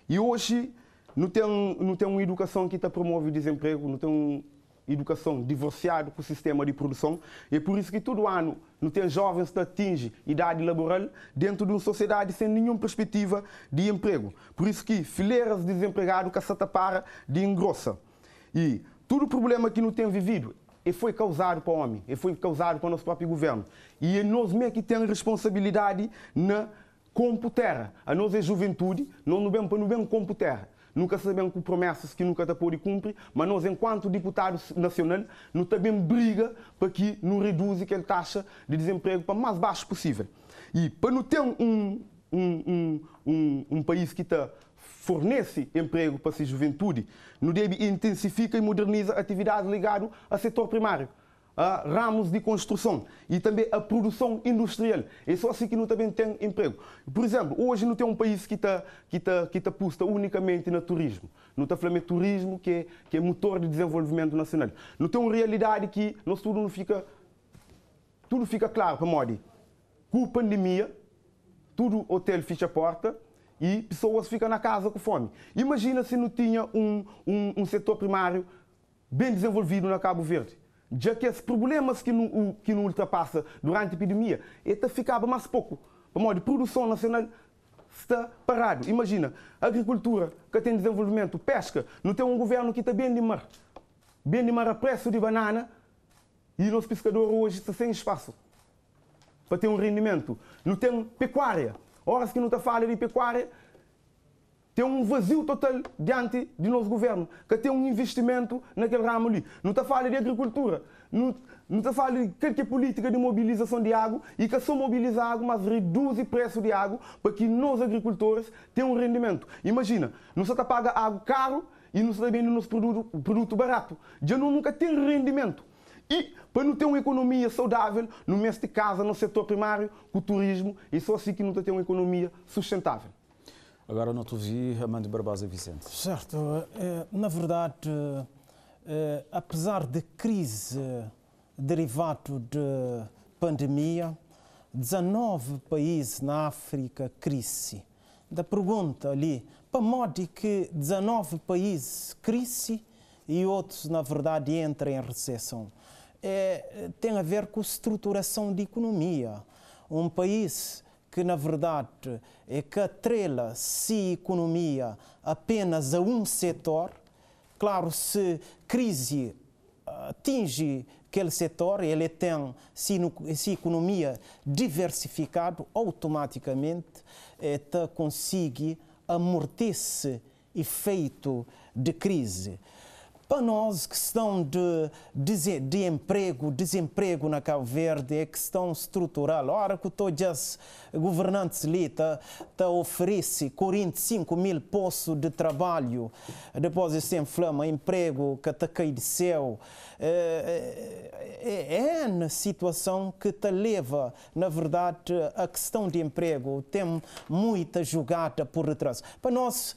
E hoje, não tem uma educação que promove o desemprego, não tem uma educação divorciado com o sistema de produção. E é por isso que todo ano não tem jovens que atingem idade laboral dentro de uma sociedade sem nenhuma perspectiva de emprego. Por isso que fileiras de desempregados que se tapara de engrossa. E todo o problema que não tem vivido foi causado para o homem, foi causado para o nosso próprio governo. E é nós mesmo que temos responsabilidade na computerra. A nós é juventude, não bem computerra. Nunca sabemos com promessas que nunca está pode cumprir, mas nós, enquanto deputado nacional, não também briga para que não reduza aquela taxa de desemprego para o mais baixo possível. E para não ter um país que fornece emprego para essa juventude, não deve intensificar e moderniza atividades ligadas ao setor primário, a ramos de construção e também a produção industrial. É só assim que não também tem emprego. Por exemplo, hoje não tem um país que está posto unicamente no turismo. Não está falando de turismo, que é motor de desenvolvimento nacional. Não tem uma realidade que nós tudo fica claro para Modi. Com a pandemia, tudo hotel fecha a porta e pessoas ficam na casa com fome. Imagina se não tinha um setor primário bem desenvolvido na Cabo Verde. Já que esses problemas que não ultrapassa durante a epidemia, ficava mais pouco. Para modo de produção nacional está parado. Imagina, agricultura que tem desenvolvimento, pesca, não tem um governo que está bem de mar. Bem de mar a preço de banana e os pescadores hoje estão sem espaço para ter um rendimento. Não tem pecuária. Horas que não está falando de pecuária, tem um vazio total diante do nosso governo, que tem um investimento naquele ramo ali. Não está falando de agricultura, não está falando de qualquer política de mobilização de água e que só mobiliza água, mas reduz o preço de água para que nós agricultores tenham um rendimento. Imagina, não só está paga água caro e não está vendendo nosso produto barato. Já nunca tem rendimento. E para não ter uma economia saudável, no mês de casa, no setor primário, com o turismo, e só assim que não tem uma economia sustentável. Agora não te ouvi, Armando Barbosa Vicente. Certo. Na verdade, apesar de crise derivado de pandemia, 19 países na África crescem. Da pergunta ali, para modo que 19 países crescem e outros, na verdade, entram em recessão. Tem a ver com a estruturação de economia. Um país que, na verdade, que atrela-se a economia apenas a um setor, claro, se crise atinge aquele setor, ele tem, se economia diversificado, automaticamente consegue amortecer efeito de crise. Para nós, questão de emprego, desemprego na Cabo Verde é questão estrutural. Ora que todos os governantes ali oferecem 45 mil postos de trabalho, depois de sem flama, emprego que está caído do céu. É uma situação que te leva, na verdade, a questão de emprego. Tem muita jogada por detrás. Para nós,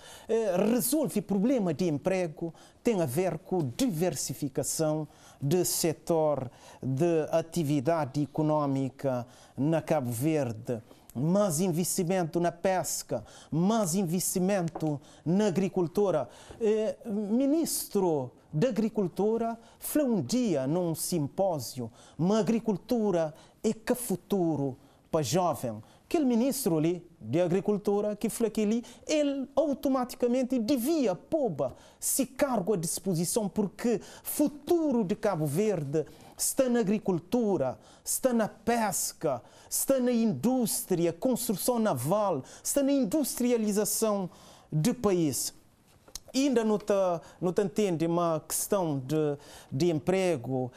resolve o problema de emprego tem a ver com diversificação de setor de atividade econômica na Cabo Verde, mais investimento na pesca, mais investimento na agricultura. Ministro da Agricultura falou um dia num simpósio, uma agricultura é que futuro para jovem. Aquele ministro ali de Agricultura que falou aquilo, ele automaticamente devia pôr-se cargo à disposição, porque futuro de Cabo Verde está na agricultura, está na pesca, está na indústria, construção naval, está na industrialização do país. Ainda não te entende uma questão de emprego,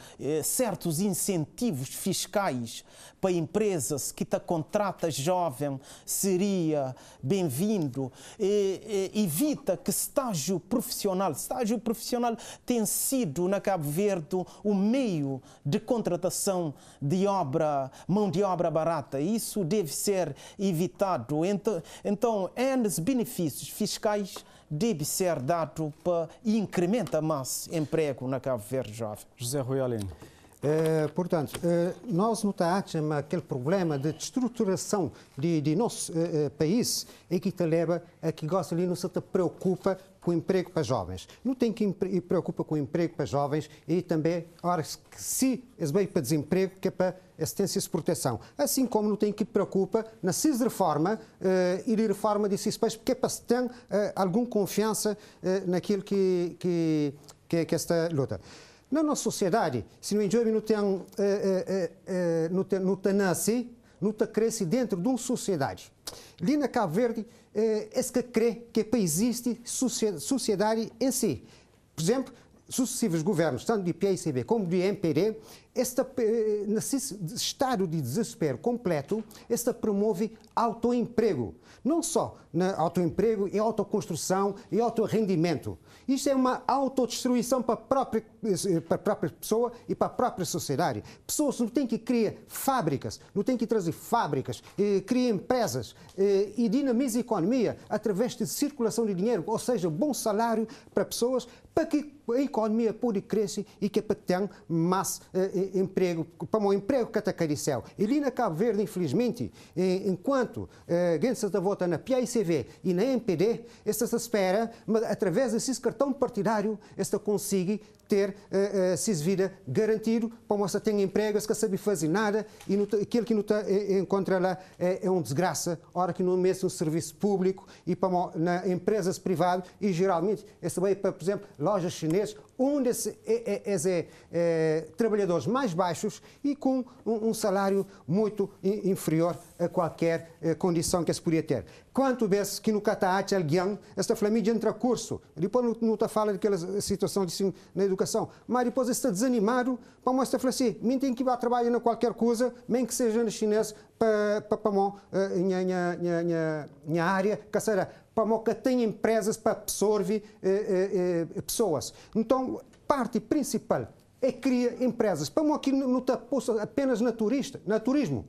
certos incentivos fiscais para empresas que contratam jovem seria bem-vindo. Evita que estágio profissional tem sido na Cabo Verde o meio de contratação de mão de obra barata. Isso deve ser evitado. Então, os benefícios fiscais deve ser dado para incrementar mais emprego na Cabo Verde jovem. José Rui Aline. Portanto, nós notamos aquele problema de estruturação de nosso país e que te leva a que gosta ali não se te preocupa com o emprego para jovens. Não tem que preocupa com o emprego para jovens e também, ora, se eles vêm para desemprego, que é para assistência e proteção. Assim como não tem que preocupa na CIS reforma e de reforma de CIS, porque é para se ter alguma confiança naquilo que é esta luta. Na nossa sociedade, se no jovem não nasce, não cresce dentro de uma sociedade. Ali na Cabo Verde, esse que crê que existe sociedade em si. Por exemplo, sucessivos governos, tanto de PICB como de MPD, nesse estado de desespero completo, esta promove autoemprego. Não só autoemprego e autoconstrução e autorrendimento. Isto é uma autodestruição para a própria pessoa e para a própria sociedade. Pessoas não têm que criar fábricas, não têm que trazer fábricas, criar empresas e dinamizar a economia através de circulação de dinheiro, ou seja, bom salário para pessoas, para que a economia pode crescer e que tenha mais emprego, para um emprego que está céu. E ali na Cabo Verde, infelizmente, enquanto a gente está vota na PICV e na MPD, esta se espera, através desse cartão partidário, esta consiga ter essa vida garantido para você ter emprego, que sabe fazer nada e aquilo que não encontra lá é uma desgraça, hora que não é mesmo um serviço público e para empresas privadas e geralmente esse vai para, por exemplo, lojas chinesas, onde trabalhadores mais baixos e com um salário muito inferior a qualquer condição que se podia ter. Quanto vezes que no Cataate alguém, esta família entra curso, depois não está falando daquela situação de na educação, mas depois está desanimado para mostrar assim, mim tem que ir a trabalhar em qualquer coisa, nem que seja no chinês, para minha área, que será para que tenha empresas para absorver pessoas. Então, parte principal é criar empresas, para que não está apenas na turismo.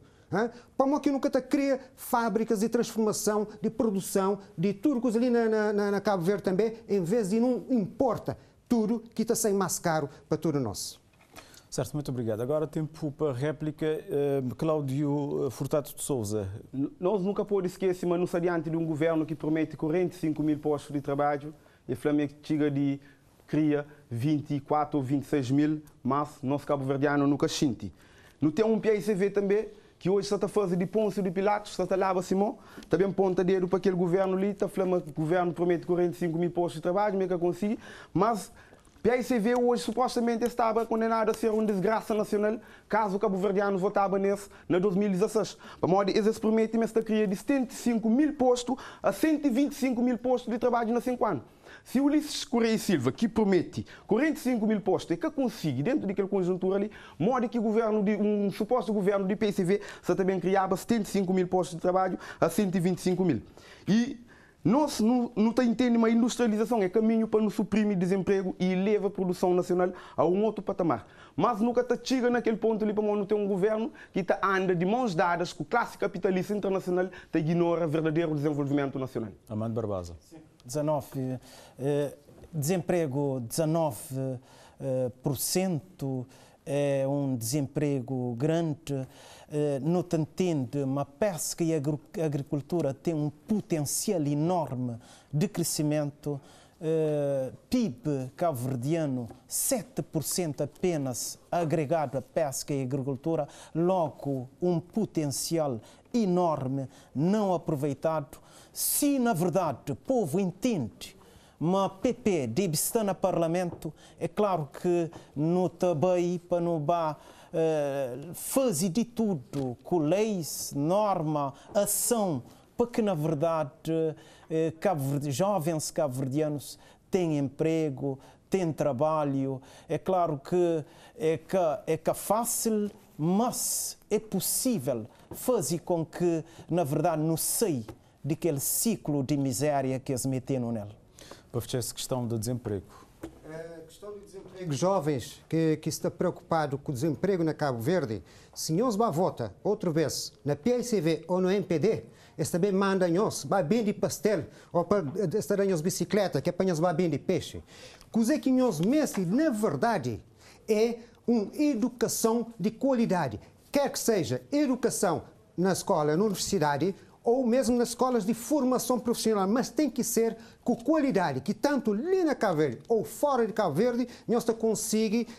Para que nunca cria fábricas de transformação, de produção, de tudo que ali na Cabo Verde também, em vez de não importa tudo que está sem mais caro para tudo nosso. Certo, muito obrigado. Agora tempo para a réplica. Cláudio Furtado de Sousa. Nós nunca podemos esquecer, mas não se adiante de um governo que promete 45 mil postos de trabalho e o Flamengo chega de cria 24 ou 26 mil, mas nosso cabo-verdiano nunca sente. Não tem um PICV também, que hoje está a fazer de Pôncio de Pilatos, está a lava Simão, também ponta dedo para aquele governo ali, está a falar que o governo promete 45 mil postos de trabalho, meio que consegue, mas PICV hoje supostamente estava condenado a ser uma desgraça nacional caso o cabo-verdiano votava nesse na 2016. Para modo eles prometem esta cria de 75 mil postos a 125 mil postos de trabalho nos 5 anos. Se o Ulisses Correia e Silva, que promete 45 mil postos, e que consegue, dentro daquela conjuntura ali, modo que um suposto governo de PICV se também criava 75 mil postos de trabalho a 125 mil. E nós não entendemos uma industrialização, é caminho para nos suprimir desemprego e leva a produção nacional a um outro patamar. Mas nunca chega naquele ponto ali para não ter um governo que anda de mãos dadas com a classe capitalista internacional que ignora o verdadeiro desenvolvimento nacional. Amando Barbosa. 19, desemprego 19% é um desemprego grande. Não te entende, mas parece que a agricultura tem um potencial enorme de crescimento. PIB cabo-verdiano, 7% apenas agregado a pesca e agricultura, logo um potencial enorme não aproveitado. Se, na verdade, o povo entende, mas PP deve estar no Parlamento, é claro que não está bem para não fazer de tudo com leis, norma, ação, para que, na verdade, jovens cabo-verdianos têm emprego, têm trabalho. É claro que é fácil, mas é possível fazer com que, na verdade, não saia daquele ciclo de miséria que eles meteram nele. Para fechar essa questão do desemprego. A questão do desemprego, jovens que está preocupado com o desemprego na Cabo Verde, se nós vota outra vez na PICV ou no MPD, eles também mandam nós bem de pastel ou para estar em bicicleta, que apanham bem de peixe. Coisa que nós mesmos, na verdade, é uma educação de qualidade. Quer que seja educação na escola, na universidade, ou mesmo nas escolas de formação profissional, mas tem que ser com qualidade, que tanto ali na Cabo Verde ou fora de Cabo Verde, nós conseguimos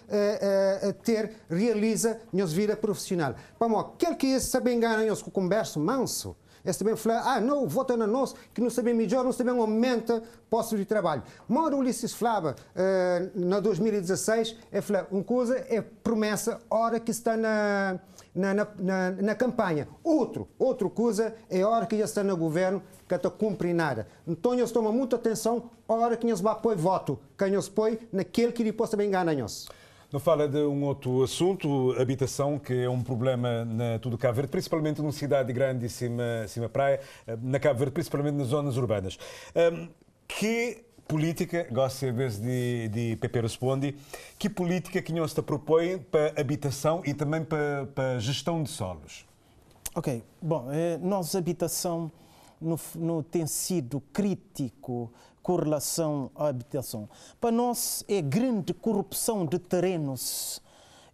realiza nossa vida profissional. Para aquele que sabe enganar nós com conversa manso, eles também falam, não, vota na nós, que nós sabemos melhor, nós também aumenta postos de trabalho. Mas o Ulisses falava, na 2016, ele falou, uma coisa é promessa, hora que está na campanha. Outra coisa é a hora que já está no governo, que está cumprir nada. Então, nós tomamos muita atenção, a hora que nós vamos apoiar voto, que nós apoiamos naquele que depois também engana nós. Não fala de um outro assunto, habitação, que é um problema na tudo Cabo Verde, principalmente numa cidade grande e cima praia, na Cabo Verde, principalmente nas zonas urbanas. Que política, gosto de vez de Pepe responde, que política que nós propõe para habitação e também para gestão de solos? Ok, bom, nossa habitação não tem sido crítico com relação à habitação. Para nós é grande corrupção de terrenos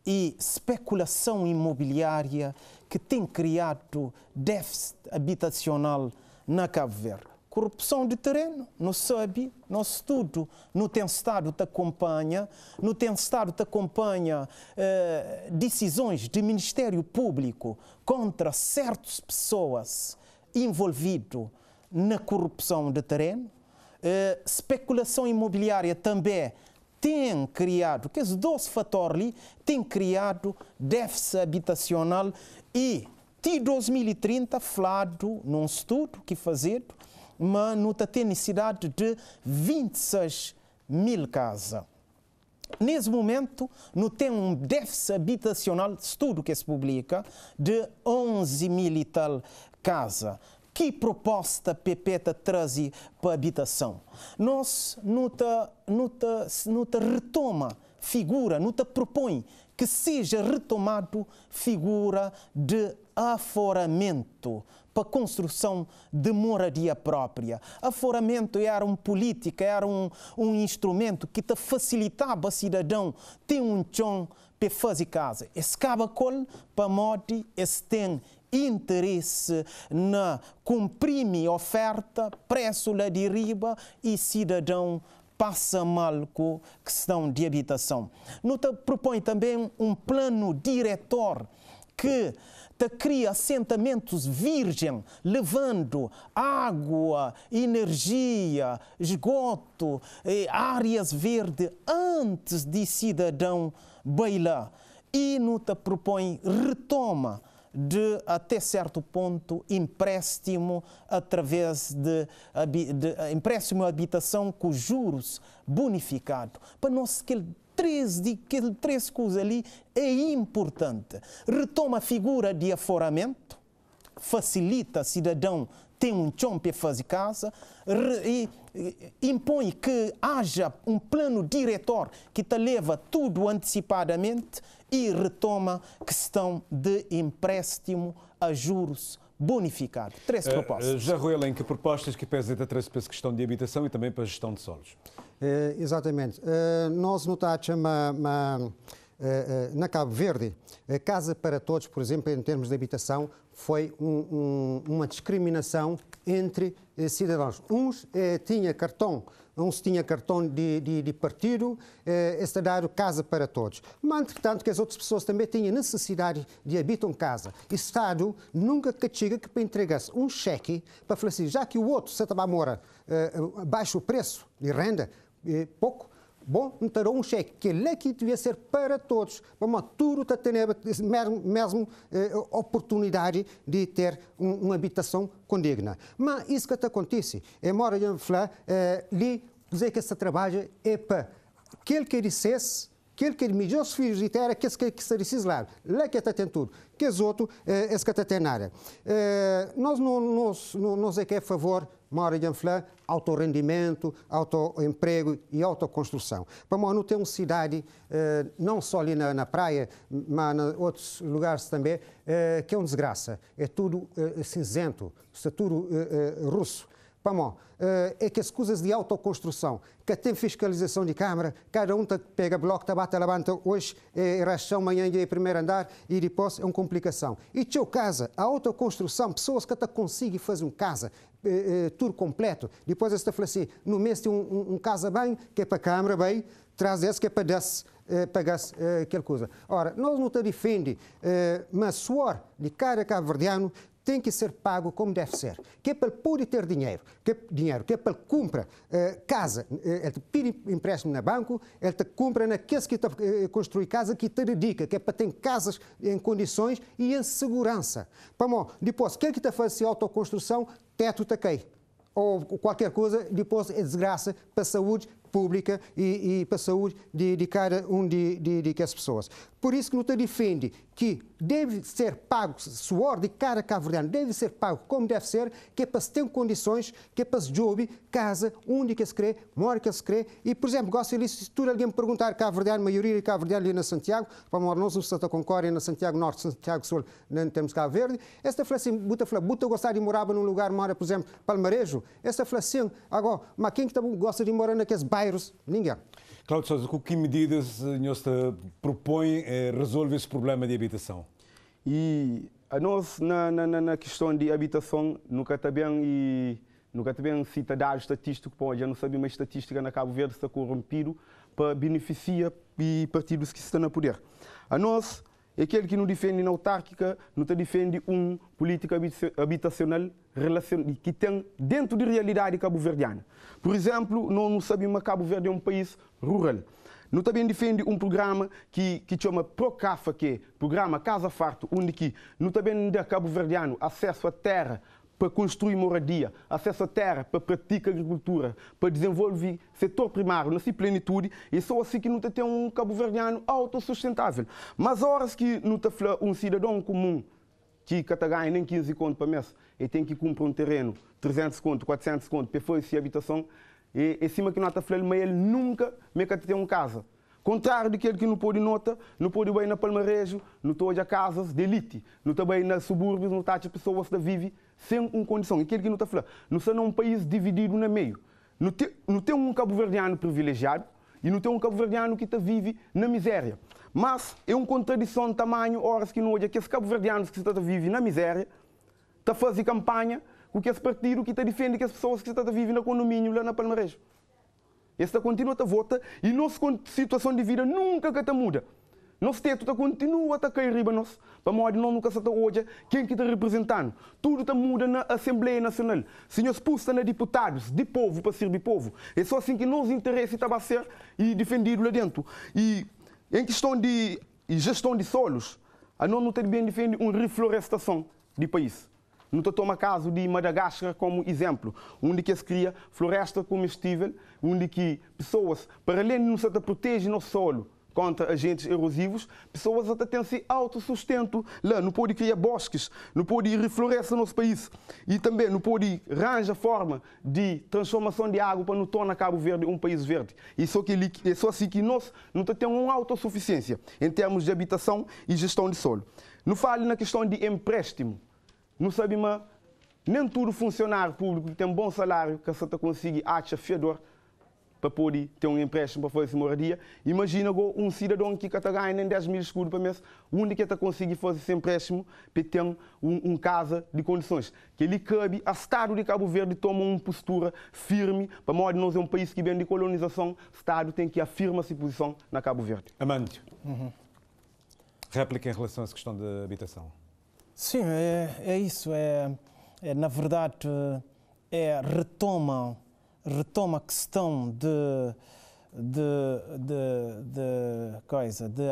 e especulação imobiliária que tem criado déficit habitacional na Cabo Verde. Corrupção de terreno, não sabe, nosso estudo não tem estado de acompanha, decisões do Ministério Público contra certas pessoas envolvidas na corrupção de terreno. Especulação imobiliária também tem criado, que esses 12 fatores ali têm criado déficit habitacional e de 2030 falado num estudo que fazer, mas não tem necessidade de 26 mil casas. Nesse momento, não tem um déficit habitacional, estudo que se publica, de 11 mil e tal casas. Que proposta PP traz para a habitação? Nós não retoma figura, não propõe que seja retomado figura de aforamento para a construção de moradia própria. Aforamento era uma política, era um instrumento que te facilitava o cidadão ter um chão para fazer casa. Esse cabacol para modo, esse tem interesse na comprime oferta, preço lá de riba e cidadão passa mal com a questão de habitação. Não te propõe também um plano diretor que te cria assentamentos virgem, levando água, energia, esgoto, áreas verdes antes de cidadão bailar. E não te propõe retoma de, até certo ponto, empréstimo através de empréstimo à habitação com juros bonificados. Para nós, aquele três coisas ali é importante. Retoma a figura de aforamento, facilita o cidadão ter um chão para fazer casa, e impõe que haja um plano diretor que te leva tudo antecipadamente e retoma a questão de empréstimo a juros bonificado. Três propostas. Já Ruela, em que propostas que pesa para a questão de habitação e também para a gestão de solos? Exatamente. Nós notamos na Cabo Verde, a Casa para Todos, por exemplo, em termos de habitação, foi uma discriminação entre cidadãos. Uns tinham cartão de partido, esse dar casa para todos. Mas, entretanto, que as outras pessoas também tinham necessidade de habitar em casa. E o Estado nunca castiga que para entregar-se um cheque para falar assim, já que o outro se estava a morar baixo o preço de renda, pouco, bom, não terá um cheque, que é que devia ser para todos, para tudo ter mesmo oportunidade de ter uma habitação condigna. Mas isso que acontece, é mora de falar, dizer que esse trabalho é para aquele que dissesse, aquele que melhor os filhos de terra, que se decide lá que está tem tudo, que os outros, esse que tem nada. Nós é que é a favor, mora de falar, autorrendimento, autoemprego e autoconstrução. Para nós não ter uma cidade, não só ali na praia, mas em outros lugares também, que é uma desgraça. É tudo cinzento, é tudo russo. é que as coisas de autoconstrução, que tem fiscalização de câmara, cada um pega bloco, bate, levanta, hoje é rachão, amanhã é primeiro andar e depois é uma complicação. E teu casa, a autoconstrução, pessoas que até conseguem fazer uma casa, tour completo, depois esta fala assim, no mês tem um casa bem, que é para a câmara, bem, traz esse que é para dar-se, pagar aquela coisa. Ora, nós não te defende, mas suor de cada cabo-verdiano tem que ser pago como deve ser. Que é para ele poder ter dinheiro, que é para ele comprar casa, ele te pede empréstimo no banco, ele te compra naqueles que está construir casa, que te dedica, que é para ter casas em condições e em segurança. Depois, quem que está fazendo autoconstrução, teto está cai. Ou qualquer coisa, depois é desgraça para a saúde pública e para a saúde de cada um de as pessoas. Por isso que não te defende que deve ser pago, suor de cada cabo-verdiano deve ser pago como deve ser, que é para se ter condições, que é para se jogar casa, onde que se crê, mora que se crê. E, por exemplo, gosto de se tudo alguém me perguntar cabo-verdiano, maioria de cabo-verdiano ali na Santiago, para nós no Santa Concórdia, na Santiago Norte, Santiago Sul, não temos Cabo Verde. Esta fala assim, buta gostar de morar num lugar, mora, por exemplo, Palmarejo. Esta fala assim, agora, mas quem que gosta de morar naqueles bairros? Ninguém. Cláudio Sousa, com que medidas o senhor propõe resolver esse problema de habitação? E a nós, na questão de habitação, nunca também cita dados estatísticos, já não sabia uma estatística na Cabo Verde está corrompido para beneficiar e partidos que estão no poder. A nós, aquele que não defende na autárquica, não defende uma política habitacional que tem dentro de realidade cabo-verdiana. Por exemplo, não sabemos que Cabo Verde é um país rural. Não também defende um programa que chama PROCAFA, que é Programa Casa Farto, onde que não também dá cabo-verdiano acesso à terra para construir moradia, acesso à terra para praticar agricultura, para desenvolver setor primário na sua plenitude, e só assim que não tem um cabo-verdiano autossustentável. Mas horas que não tem um cidadão comum que ganha nem 15 conto para mês e tem que comprar um terreno, 300 conto, 400 conto, para fazer habitação, e em cima que não está falando, mas ele nunca me tem uma casa. Contrário daquele que não pode nota, não pode ir na Palmarejo, não pode a casas de elite, não está bem nos subúrbios, não está as pessoas que vivem sem uma condição. Aquele que não está falando, não está num país dividido no meio. Não tem um cabo-verdiano privilegiado e não tem um cabo-verdiano que vive na miséria. Mas é uma contradição de tamanho, horas que não olha que esses cabo-verdianos que vivem na miséria, está fazendo campanha com esse partido que defende que as pessoas que vivem no condomínio lá na Palmarejo. Esta continua a votar e nossa situação de vida nunca muda. Nosso teto continua a cair riba nós, para modo não nunca se hoje quem que está representando. Tudo está muda na Assembleia Nacional. Senhores puxa na deputados de povo para servir povo. É só assim que nos interessa está a ser e defendido lá dentro. E em questão de gestão de solos, a nós não também defende uma reflorestação do país. Não toma caso de Madagascar como exemplo, onde que se cria floresta comestível, onde que pessoas, para além de não se proteger no solo contra agentes erosivos, pessoas até têm se autossustento lá, não pode criar bosques, não pode reflorestar no nosso país e também não pode arranjar forma de transformação de água para não tornar Cabo Verde um país verde. E é só assim que nós não temos uma autossuficiência em termos de habitação e gestão de solo. Não fale na questão de empréstimo. Não sabe, mas nem todo funcionário público que tem um bom salário que você consegue achar fiador para poder ter um empréstimo para fazer moradia. Imagina um cidadão que está ganhando 10 mil escudos por mês, onde que está conseguindo fazer esse empréstimo para ter uma casa de condições. Que ele cabe ao Estado de Cabo Verde toma uma postura firme, para modo nós é um país que vem de colonização, o Estado tem que afirmar essa posição na Cabo Verde. Amândio, réplica em relação a essa questão da habitação. Sim, é isso. Na verdade, retoma a questão de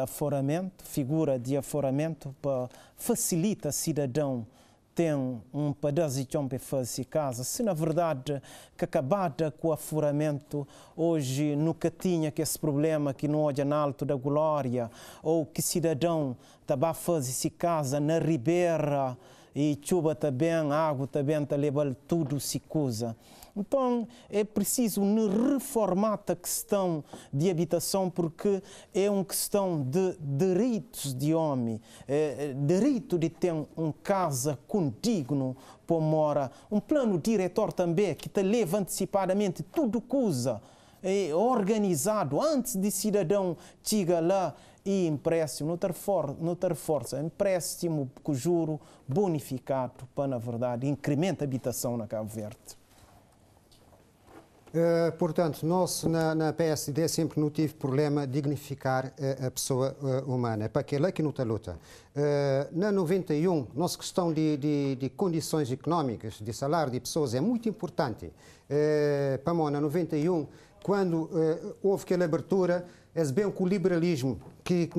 aforamento, figura de aforamento, para facilitar cidadão tem um pedaço para fazer casa. Se na verdade que acabada com o aforamento, hoje nunca tinha que esse problema que não olha na Alto da Glória, ou que cidadão estava a fazer casa na Ribeira e chuva também, água também, está levando tudo se coisa. Então é preciso reformar a questão de habitação, porque é uma questão de direitos de homem, direito de ter uma casa condigno para morar, um plano diretor também que te leva antecipadamente tudo que usa, organizado antes de cidadão chegar lá. E empréstimo, não ter força, empréstimo com juro bonificado para, na verdade, incrementa a habitação na Cabo Verde. Portanto, nós na PSD sempre não tive problema de dignificar a pessoa humana, para aquele que não está luta. Na 91, nossa questão de condições económicas, de salário de pessoas é muito importante. Para na 91, quando houve aquela abertura, é bem com o liberalismo, que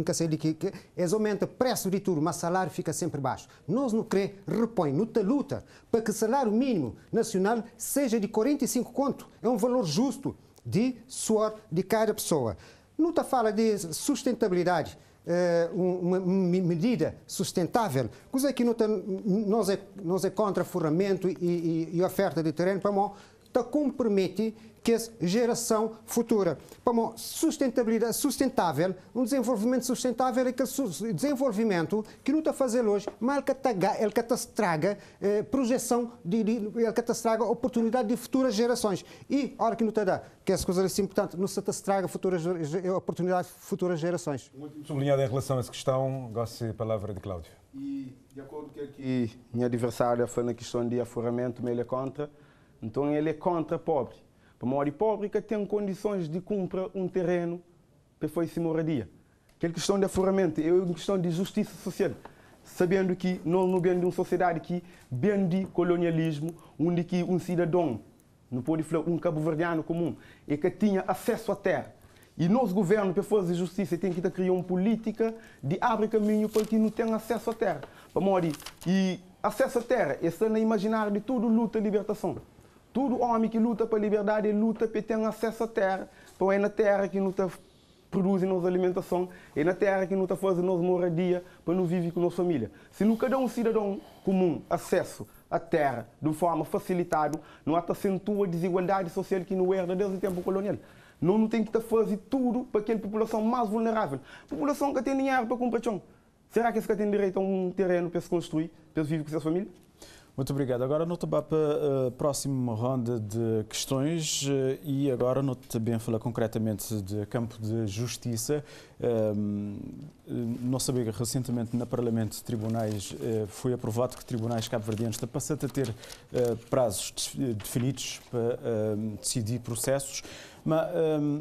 aumenta o preço de tudo, mas o salário fica sempre baixo. Nós não queremos repõe, não te luta para que o salário mínimo nacional seja de 45 conto. É um valor justo de suor de cada pessoa. Não te fala de sustentabilidade, uma medida sustentável, coisa que nós é contra forramento e oferta de terreno, para nós, te compromete que é geração futura. Para uma sustentabilidade sustentável, um desenvolvimento sustentável é aquele desenvolvimento que não está a fazer hoje, mas ele que te estraga projeção, ele que te estraga oportunidade de futuras gerações. E, a hora que não te dá, que é essa coisa assim importante, não se te estraga oportunidade de futuras gerações. Muito sublinhado em relação a essa questão, gosto de palavra de Cláudio. E, de acordo com o que minha adversária foi na questão de aforamento, mas ele é contra, então ele é contra pobre. Para morar pobre que tem condições de comprar um terreno para fazer moradia. Aquela questão de aforamento é uma questão de justiça social. Sabendo que nós não vemos de uma sociedade que vem de colonialismo, onde que um cidadão, não pode falar um cabo-verdiano comum, é que tinha acesso à terra. E nosso governo, para fazer justiça, tem que criar uma política de abrir caminho para que não tenha acesso à terra. Para morar. E acesso à terra é só no imaginário de tudo luta e libertação. Todo homem que luta para a liberdade luta para ter acesso à terra, para é na terra que não está produzindo nossa alimentação, é na terra que não está fazendo nossa moradia, para não viver com nossa família. Se não cada um cidadão comum acesso à terra de forma facilitada, não acentua a desigualdade social que não era desde o tempo colonial. Não tem que fazer tudo para aquela população mais vulnerável. População que tem dinheiro para comprar chão. Será que esse tem direito a um terreno para se construir, para viver com sua família? Muito obrigado. Agora não para a próxima ronda de questões e agora não também falar concretamente de campo de justiça. Não sabia que recentemente no Parlamento de Tribunais foi aprovado que tribunais cabo-verdianos estão passando a ter prazos definidos para decidir processos. Mas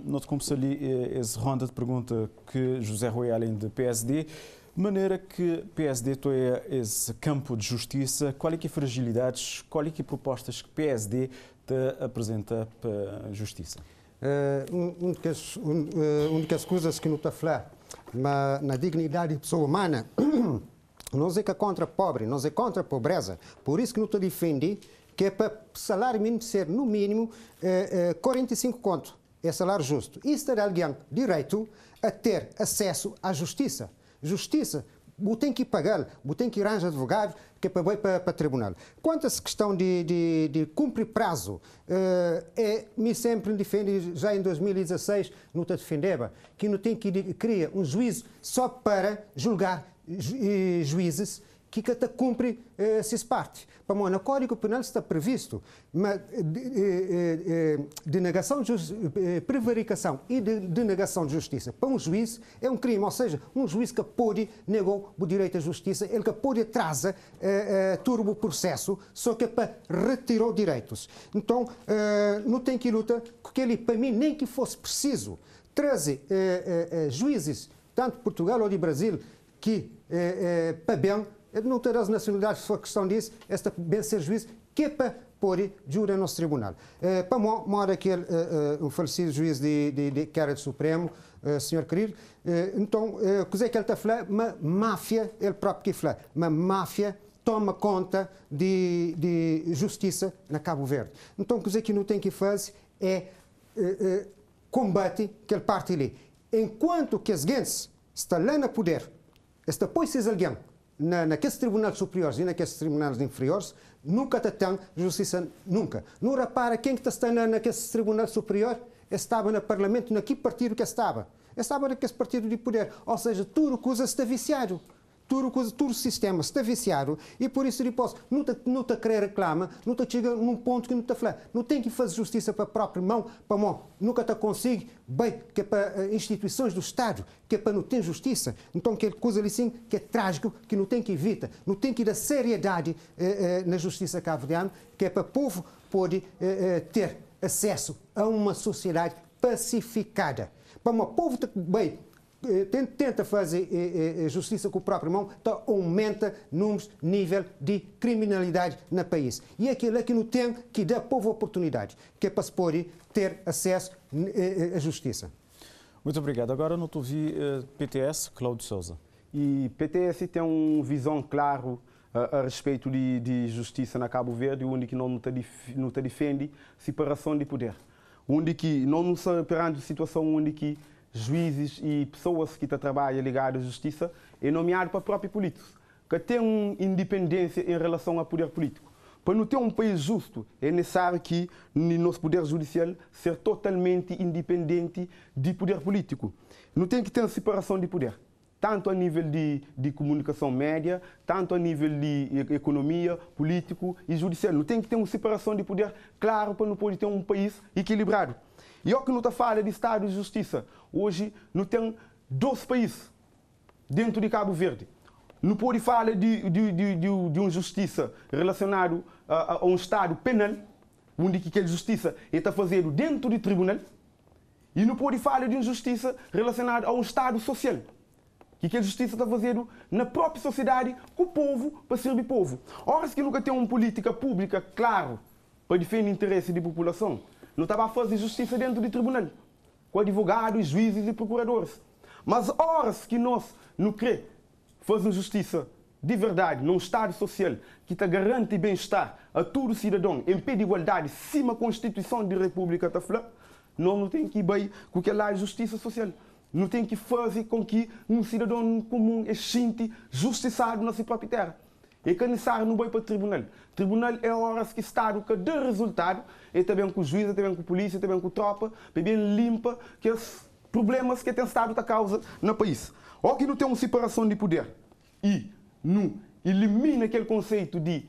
não começou ali essa ronda de pergunta que José Rui, além de PSD, de maneira que PSD toia esse campo de justiça, qual é que fragilidades, qual é que propostas que PSD te apresenta para a justiça? Uma das coisas que não está a falar, mas na dignidade da pessoa humana, nós é que é contra pobre, nós é contra a pobreza. Por isso que não está a defender que é para o salário mínimo ser, no mínimo, 45 conto. É salário justo. Isso terá alguém direito a ter acesso à justiça. Justiça, você tem que pagar, você tem que arranjar advogado que é para tribunal. Quanto a essa questão de cumprir prazo, me sempre defende, já em 2016, não está defendendo, que não tem que criar um juízo só para julgar juízes que cumpre essas partes. Para no Código Penal está previsto uma denegação de prevaricação e denegação de justiça. Para um juiz é um crime, ou seja, um juiz que pode negar o direito à justiça, ele que pode atrasar turbo o processo, só que é para retirar direitos. Então, não tem que lutar, porque ele, para mim, nem que fosse preciso trazer juízes, tanto de Portugal ou de Brasil, que para bem, não ter as nacionalidades, se for questão disso, esta bem ser juiz, que é para pôr júri no nosso tribunal. Para mora aquele um falecido juiz que era do Supremo, senhor querido, então, coisa que ele está a falar, uma máfia, ele próprio que fala, uma máfia toma conta de justiça na Cabo Verde. Então, coisa que não tem que fazer é combate aquele parte ali. Enquanto que as gente está lá no poder, está pois alguém naqueles tribunais superiores e naqueles tribunais inferiores, nunca tem justiça, nunca. Não repara quem que está naqueles tribunais superiores estava no Parlamento, naquele partido que estava. Estava naquele partido de poder. Ou seja, tudo coisa está viciado. Tudo o sistema está viciado e por isso depois não te querer reclama, não te chega num ponto que não te fala. Não tem que fazer justiça para a própria mão, para a mão. Nunca te consigo, bem, que é para instituições do Estado, que é para não ter justiça. Então, que é coisa ali sim, que é trágico, que não tem que evitar. Não tem que dar seriedade na justiça cabo-verdiana, que é para o povo poder ter acesso a uma sociedade pacificada. Para o povo, bem, tenta fazer justiça com a própria mão, então aumenta números, nível de criminalidade no país. E aquilo é que não tem que dar ao povo oportunidade, que é para se poder ter acesso à justiça. Muito obrigado. Agora não te ouvi PTS, Cláudio Sousa. E PTS tem uma visão clara a respeito de justiça na Cabo Verde, onde que não te defende separação de poder. Onde que não está perante situação onde que juízes e pessoas que trabalham ligadas à justiça é nomeado para próprios políticos, que têm uma independência em relação ao poder político. Para não ter um país justo, é necessário que o nosso poder judicial seja totalmente independente de poder político. Não tem que ter separação de poder, tanto a nível de comunicação média, tanto a nível de economia, político e judicial. Não tem que ter uma separação de poder claro para não poder ter um país equilibrado. E o que não está falando de Estado de Justiça, hoje não tem 12 países dentro de Cabo Verde. Não pode falar de uma justiça relacionada a um Estado penal, onde que a justiça está fazendo dentro do tribunal, e não pode falar de uma justiça relacionada a um Estado social, que a justiça está fazendo na própria sociedade com o povo, para servir o povo. Ora, se que nunca tem uma política pública clara para defender o interesse da população, não estava a fazer justiça dentro do tribunal, com advogados, juízes e procuradores. Mas horas que nós não queremos fazer justiça de verdade num Estado social que te garante bem-estar a todo cidadão em pé de igualdade, cima da Constituição da República, nós não temos que ir bem com aquela justiça social. Não tem que fazer com que um cidadão comum se sinta justiçado na sua própria terra. É que é necessário não vai para o tribunal. O tribunal é horas que o Estado que dá resultado, e também com o juiz, também com a polícia, também com a tropa, para bem limpa que os problemas que tem o Estado da causa no país. Ou que não tem uma separação de poder e não elimina aquele conceito de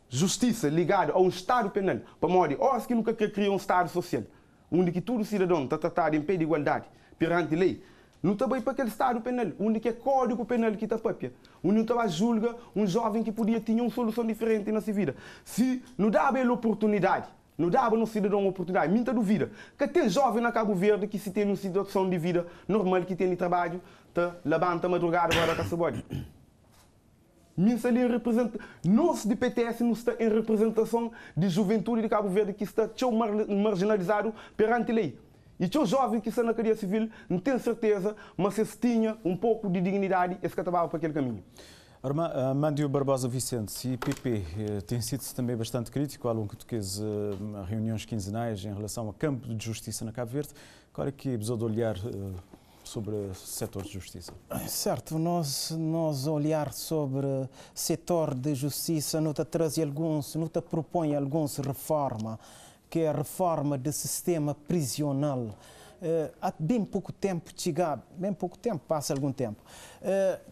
justiça ligado a um Estado penal, para morrer, horas que nunca cria um Estado social, onde que todo cidadão está tratado em pé de igualdade perante a lei. Não está bem para aquele Estado penal, onde que é código penal que está própria, onde não está julga um jovem que podia ter uma solução diferente na sua vida. Se não dá bem a oportunidade, não dá para um cidadão uma oportunidade, muita dúvida, que tem jovem na Cabo Verde que se tem uma situação de vida normal, que tem de trabalho, está levanta a madrugada agora com a bode. Nós de PTS não está em representação de juventude de Cabo Verde que está tão marginalizado perante a lei. E o jovem que está na cadeia civil não tem certeza, mas se tinha um pouco de dignidade, esse que estava para aquele caminho. Armando Barbosa Vicente, e PP tem sido também bastante crítico ao longo de reuniões quinzenais em relação ao campo de justiça na Cabo Verde. Qual é que precisou de olhar sobre o setor de justiça? Certo, nós olhar sobre o setor de justiça, não te traz alguns, não te propõe algumas reformas, que é a reforma do sistema prisional. Há bem pouco tempo, passa algum tempo,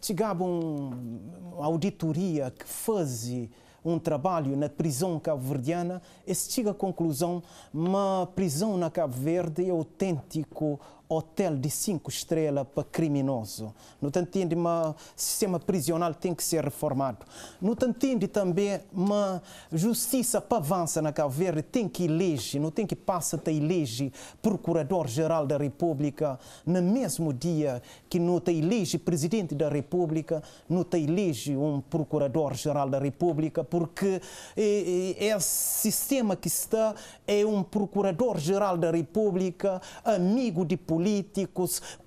chegava uma auditoria que fazia um trabalho na prisão cabo-verdiana e se chega à conclusão que a prisão na Cabo Verde é autêntico hotel de 5 estrelas para criminoso. Não entende, mas o sistema prisional tem que ser reformado. Não entende também, mas justiça para avançar na Cabo Verde tem que eleger, não tem que passar a eleger Procurador-Geral da República no mesmo dia que não te elege Presidente da República, não te elege um Procurador-Geral da República, porque esse sistema que está é um Procurador-Geral da República, amigo de políticos,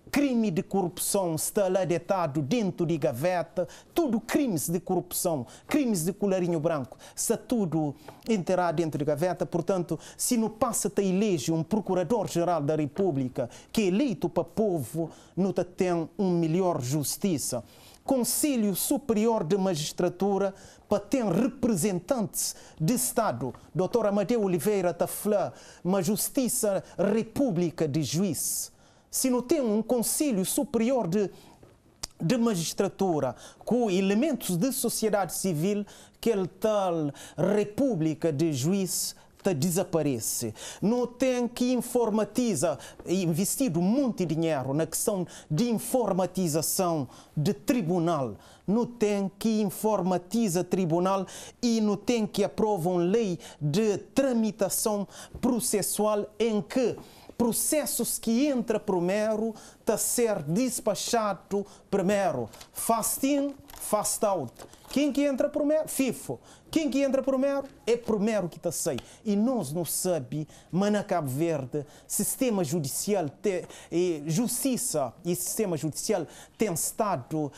crime de corrupção está lá deitado dentro de gaveta, tudo crimes de corrupção, crimes de colarinho branco, está tudo enterrado dentro de gaveta. Portanto, se não passa a eleger um Procurador-Geral da República que é eleito para o povo, não tem uma melhor justiça. Conselho Superior de Magistratura para ter representantes de Estado. Dr. Amadeu Oliveira Taflá, uma Justiça República de Juiz. Se não tem um Conselho Superior de Magistratura com elementos de sociedade civil, aquele tal República de Juiz desaparece. Não tem que informatiza, investido muito dinheiro na questão de informatização de tribunal. Não tem que informatiza tribunal e não tem que aprova uma lei de tramitação processual em que processos que entra primeiro está a ser despachado primeiro. Fast in, fast out. Quem que entra primeiro? FIFO. Quem que entra primeiro? É primeiro que está a sair. E nós não sabemos, mas na Cabo Verde, sistema judicial, justiça e sistema judicial tem estado,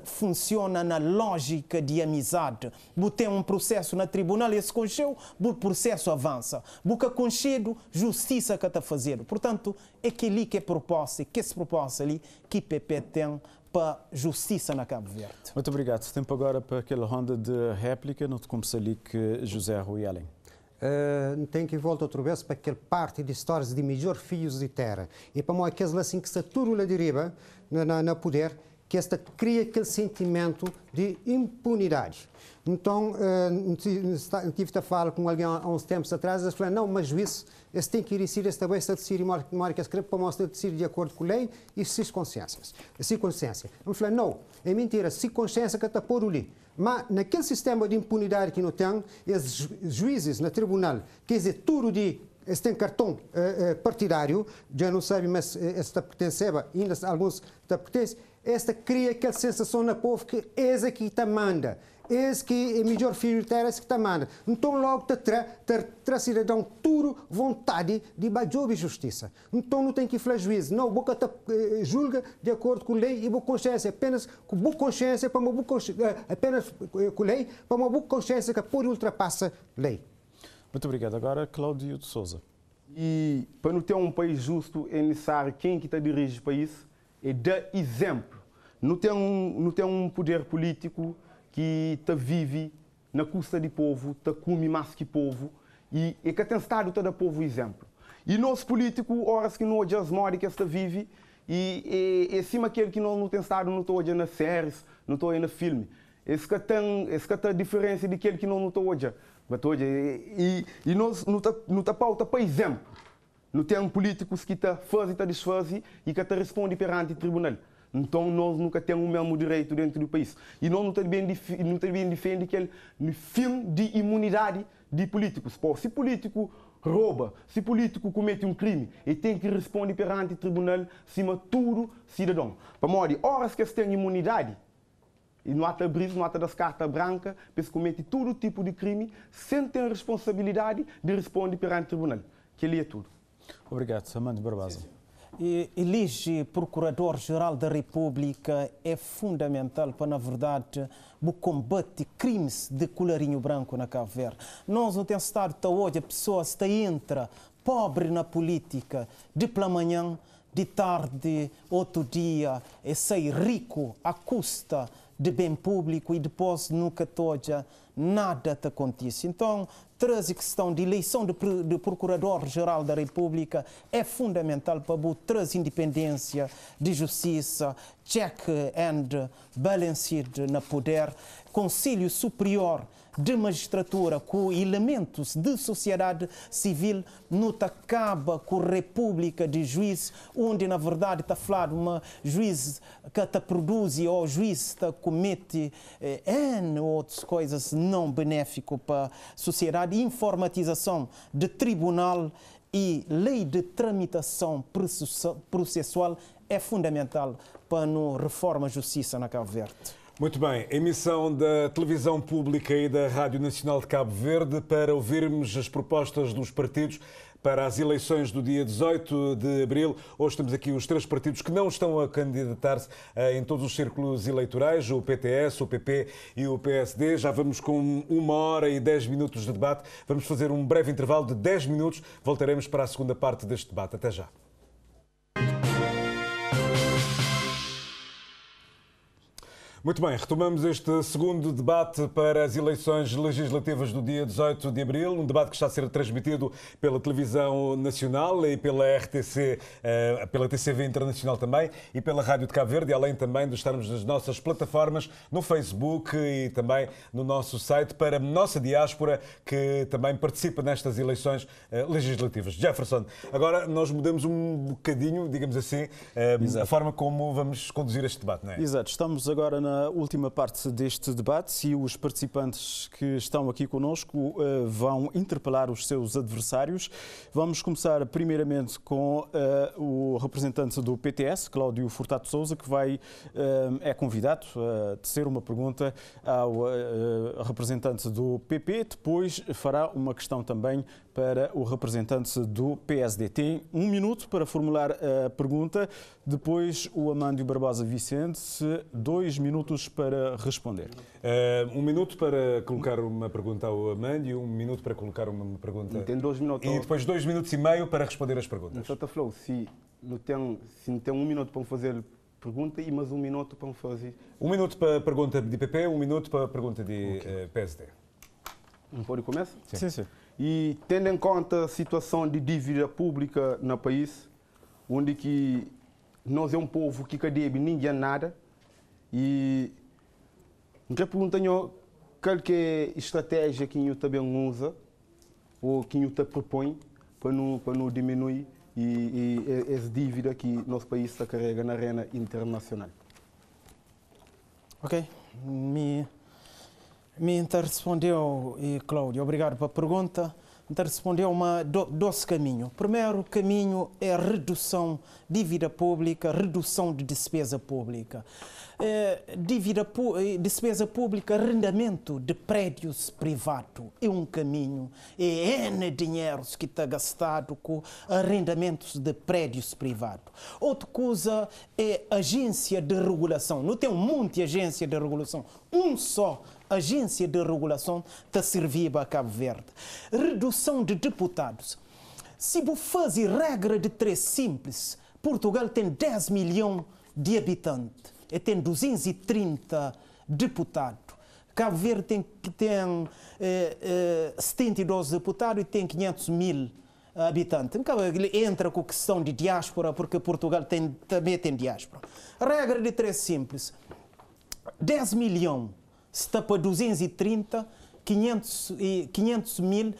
funciona na lógica de amizade. Tem um processo na tribunal, esse concheu, o processo avança. Boca conchedo, justiça que está fazendo. Portanto, é aquele que é proposta, que essa proposta ali, que PP tem para a justiça na Cabo Verde. Muito obrigado. Tempo agora para aquela ronda de réplica. Não te comece ali que José Rui Além. Tem que voltar outra vez para aquele parte de histórias de melhor filhos de terra. E para mim, aqueles assim que se turula deriva na poder, que esta cria aquele sentimento de impunidade. Então, tive a falar com alguém há uns tempos atrás, eles falaram, não, mas juiz, esse tem que decidir esta vez, se decidir uma que escreve para mostrar decidir de acordo com a lei e circunstâncias. Vamos falar, não, é mentira, circunstância que está por ali. Mas naquele sistema de impunidade que não tem, esses juízes no tribunal, quer dizer, tudo de esse tem cartão partidário, já não sabe, mas esta pertenceva, ainda alguns pertencem, esta cria aquela sensação no povo que esse aqui está manda. Esse que é melhor filho de terra, esse que está manda. Então logo terá cidadão tudo vontade de baixar a justiça. Então não tem que falar juiz. Não, boca julga de acordo com a lei e boa consciência. Apenas com boa consciência, para uma boa consciência, apenas com a lei, para uma boa consciência que pode ultrapassa a lei. Muito obrigado. Agora, Cláudio de Sousa. E para não ter um país justo, é necessário quem que dirige o país é dar exemplo. Não tem um poder político que vive na custa do povo, come mais que o povo, e que tem estado todo o povo exemplo. E nosso político, horas que não já mora que está vive, e é cima aquele que não tem estado, não estou nas séries, não estou na filme. Esse que tem diferença daquele que não estou hoje. E nós não está pauta para exemplo. Não tem políticos que fazem e desfazem e que respondem perante o tribunal. Então nós nunca temos o mesmo direito dentro do país. E nós não também defendemos aquele fim de imunidade de políticos. Pô, se político rouba, se político comete um crime, ele tem que responder perante o tribunal, cima tudo cidadão. Para morrer, horas que eles têm imunidade, e não há brisa, não há das cartas brancas, eles cometem todo tipo de crime, sem ter responsabilidade de responder perante o tribunal. Que ele é tudo. Obrigado. Amando Barbosa. Elege Procurador-Geral da República é fundamental para, na verdade, o combate crimes de colarinho branco na Cabo Verde. Nós não temos estado até hoje, a pessoa entra pobre na política, de pela manhã, de tarde, outro dia, e sai rico à custa de bem público e depois nunca toja nada te acontece. Então, trazer a questão de eleição de Procurador-Geral da República é fundamental para trazer independência de justiça, check and balanced na poder, Conselho Superior de Magistratura com elementos de sociedade civil, não acaba com a República de Juiz, onde na verdade está falando uma juiz que produz ou juiz que comete N outras coisas não benéficas para a sociedade, informatização de tribunal e lei de tramitação processual é fundamental para a reforma da justiça na Cabo Verde. Muito bem, emissão da televisão pública e da Rádio Nacional de Cabo Verde para ouvirmos as propostas dos partidos para as eleições do dia 18 de abril. Hoje temos aqui os três partidos que não estão a candidatar-se em todos os círculos eleitorais, o PTS, o PP e o PSD. Já vamos com 1 hora e 10 minutos de debate. Vamos fazer um breve intervalo de 10 minutos. Voltaremos para a segunda parte deste debate. Até já. Muito bem, retomamos este segundo debate para as eleições legislativas do dia 18 de abril, um debate que está a ser transmitido pela televisão nacional e pela RTC, pela TCV Internacional também e pela Rádio de Cabo Verde, além também de estarmos nas nossas plataformas no Facebook e também no nosso site para a nossa diáspora que também participa nestas eleições legislativas. Jefferson, agora nós mudamos um bocadinho, digamos assim, a forma como vamos conduzir este debate, não é? Exato, estamos agora na última parte deste debate e os participantes que estão aqui connosco vão interpelar os seus adversários. Vamos começar primeiramente com o representante do PTS, Cláudio Furtado Sousa, que é convidado a tecer uma pergunta ao representante do PP. Depois fará uma questão também para o representante do PSD. Tem 1 minuto para formular a pergunta, depois o Amândio Barbosa Vicente, 2 minutos para responder. 1 minuto para colocar uma pergunta ao Amândio, 1 minuto para colocar uma pergunta... Tem 2 minutos. E depois 2 minutos e meio para responder as perguntas. Então, Flow, se não tem 1 minuto para fazer pergunta e mais 1 minuto para fazer... 1 minuto para a pergunta de PP, 1 minuto para a pergunta de PSD. Não pode começar? Sim, sim. E tendo em conta a situação de dívida pública no país, onde que nós é um povo que deve ninguém nada, e eu pergunto qual que é a estratégia que eu também usa ou que eu te propõe para não diminuir essa dívida que nosso país está carrega na arena internacional. Ok. Me respondeu, Cláudio, obrigado pela pergunta. Me respondeu dois caminhos. O primeiro caminho é a redução de dívida pública, redução de despesa pública. Despesa pública, arrendamento de prédios privados é um caminho. É N dinheiro que está gastado com arrendamentos de prédios privados. Outra coisa é agência de regulação. Não tem um monte de agência de regulação. Um só agência de regulação está servir para Cabo Verde. Redução de deputados. Se você fazer regra de 3 simples, Portugal tem 10 milhões de habitantes e tem 230 deputados. Cabo Verde tem 72 deputados e tem 500 mil habitantes. Entra com a questão de diáspora, porque Portugal também tem diáspora. Regra de 3 simples. 10 milhões está para 230, 500 mil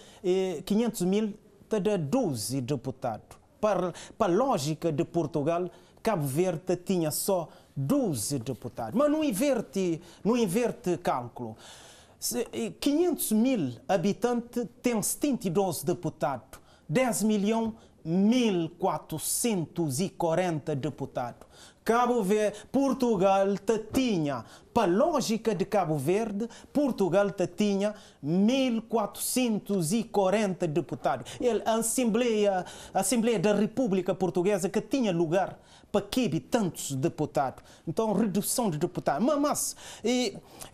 está de 12 deputados. Para a lógica de Portugal, Cabo Verde tinha só 12 deputados. Mas não inverte cálculo. 500 mil habitantes tem 72 deputados. 10 milhões, 1.440 deputados. Cabo Verde, Portugal tinha, para a lógica de Cabo Verde, Portugal tinha 1.440 deputados. A Assembleia da República Portuguesa que tinha lugar para caber tantos deputados. Então, redução de deputados. Mas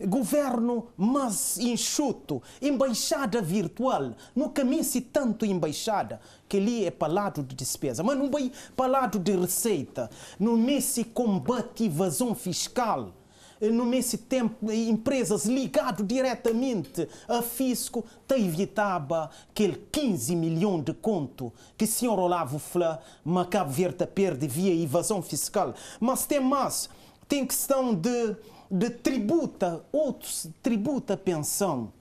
governo mais enxuto, embaixada virtual. No caminho se tanto embaixada, que ali é para lado de despesa, mas não vai para lado de receita. No mês combate evasão fiscal. No mesmo tempo, empresas ligadas diretamente a fisco evitava aquele 15 milhões de conto que o senhor Olavo Flá, mas Cabo Verde perde via evasão fiscal. Mas tem mais, tem questão de tributa, outros tributa pensão.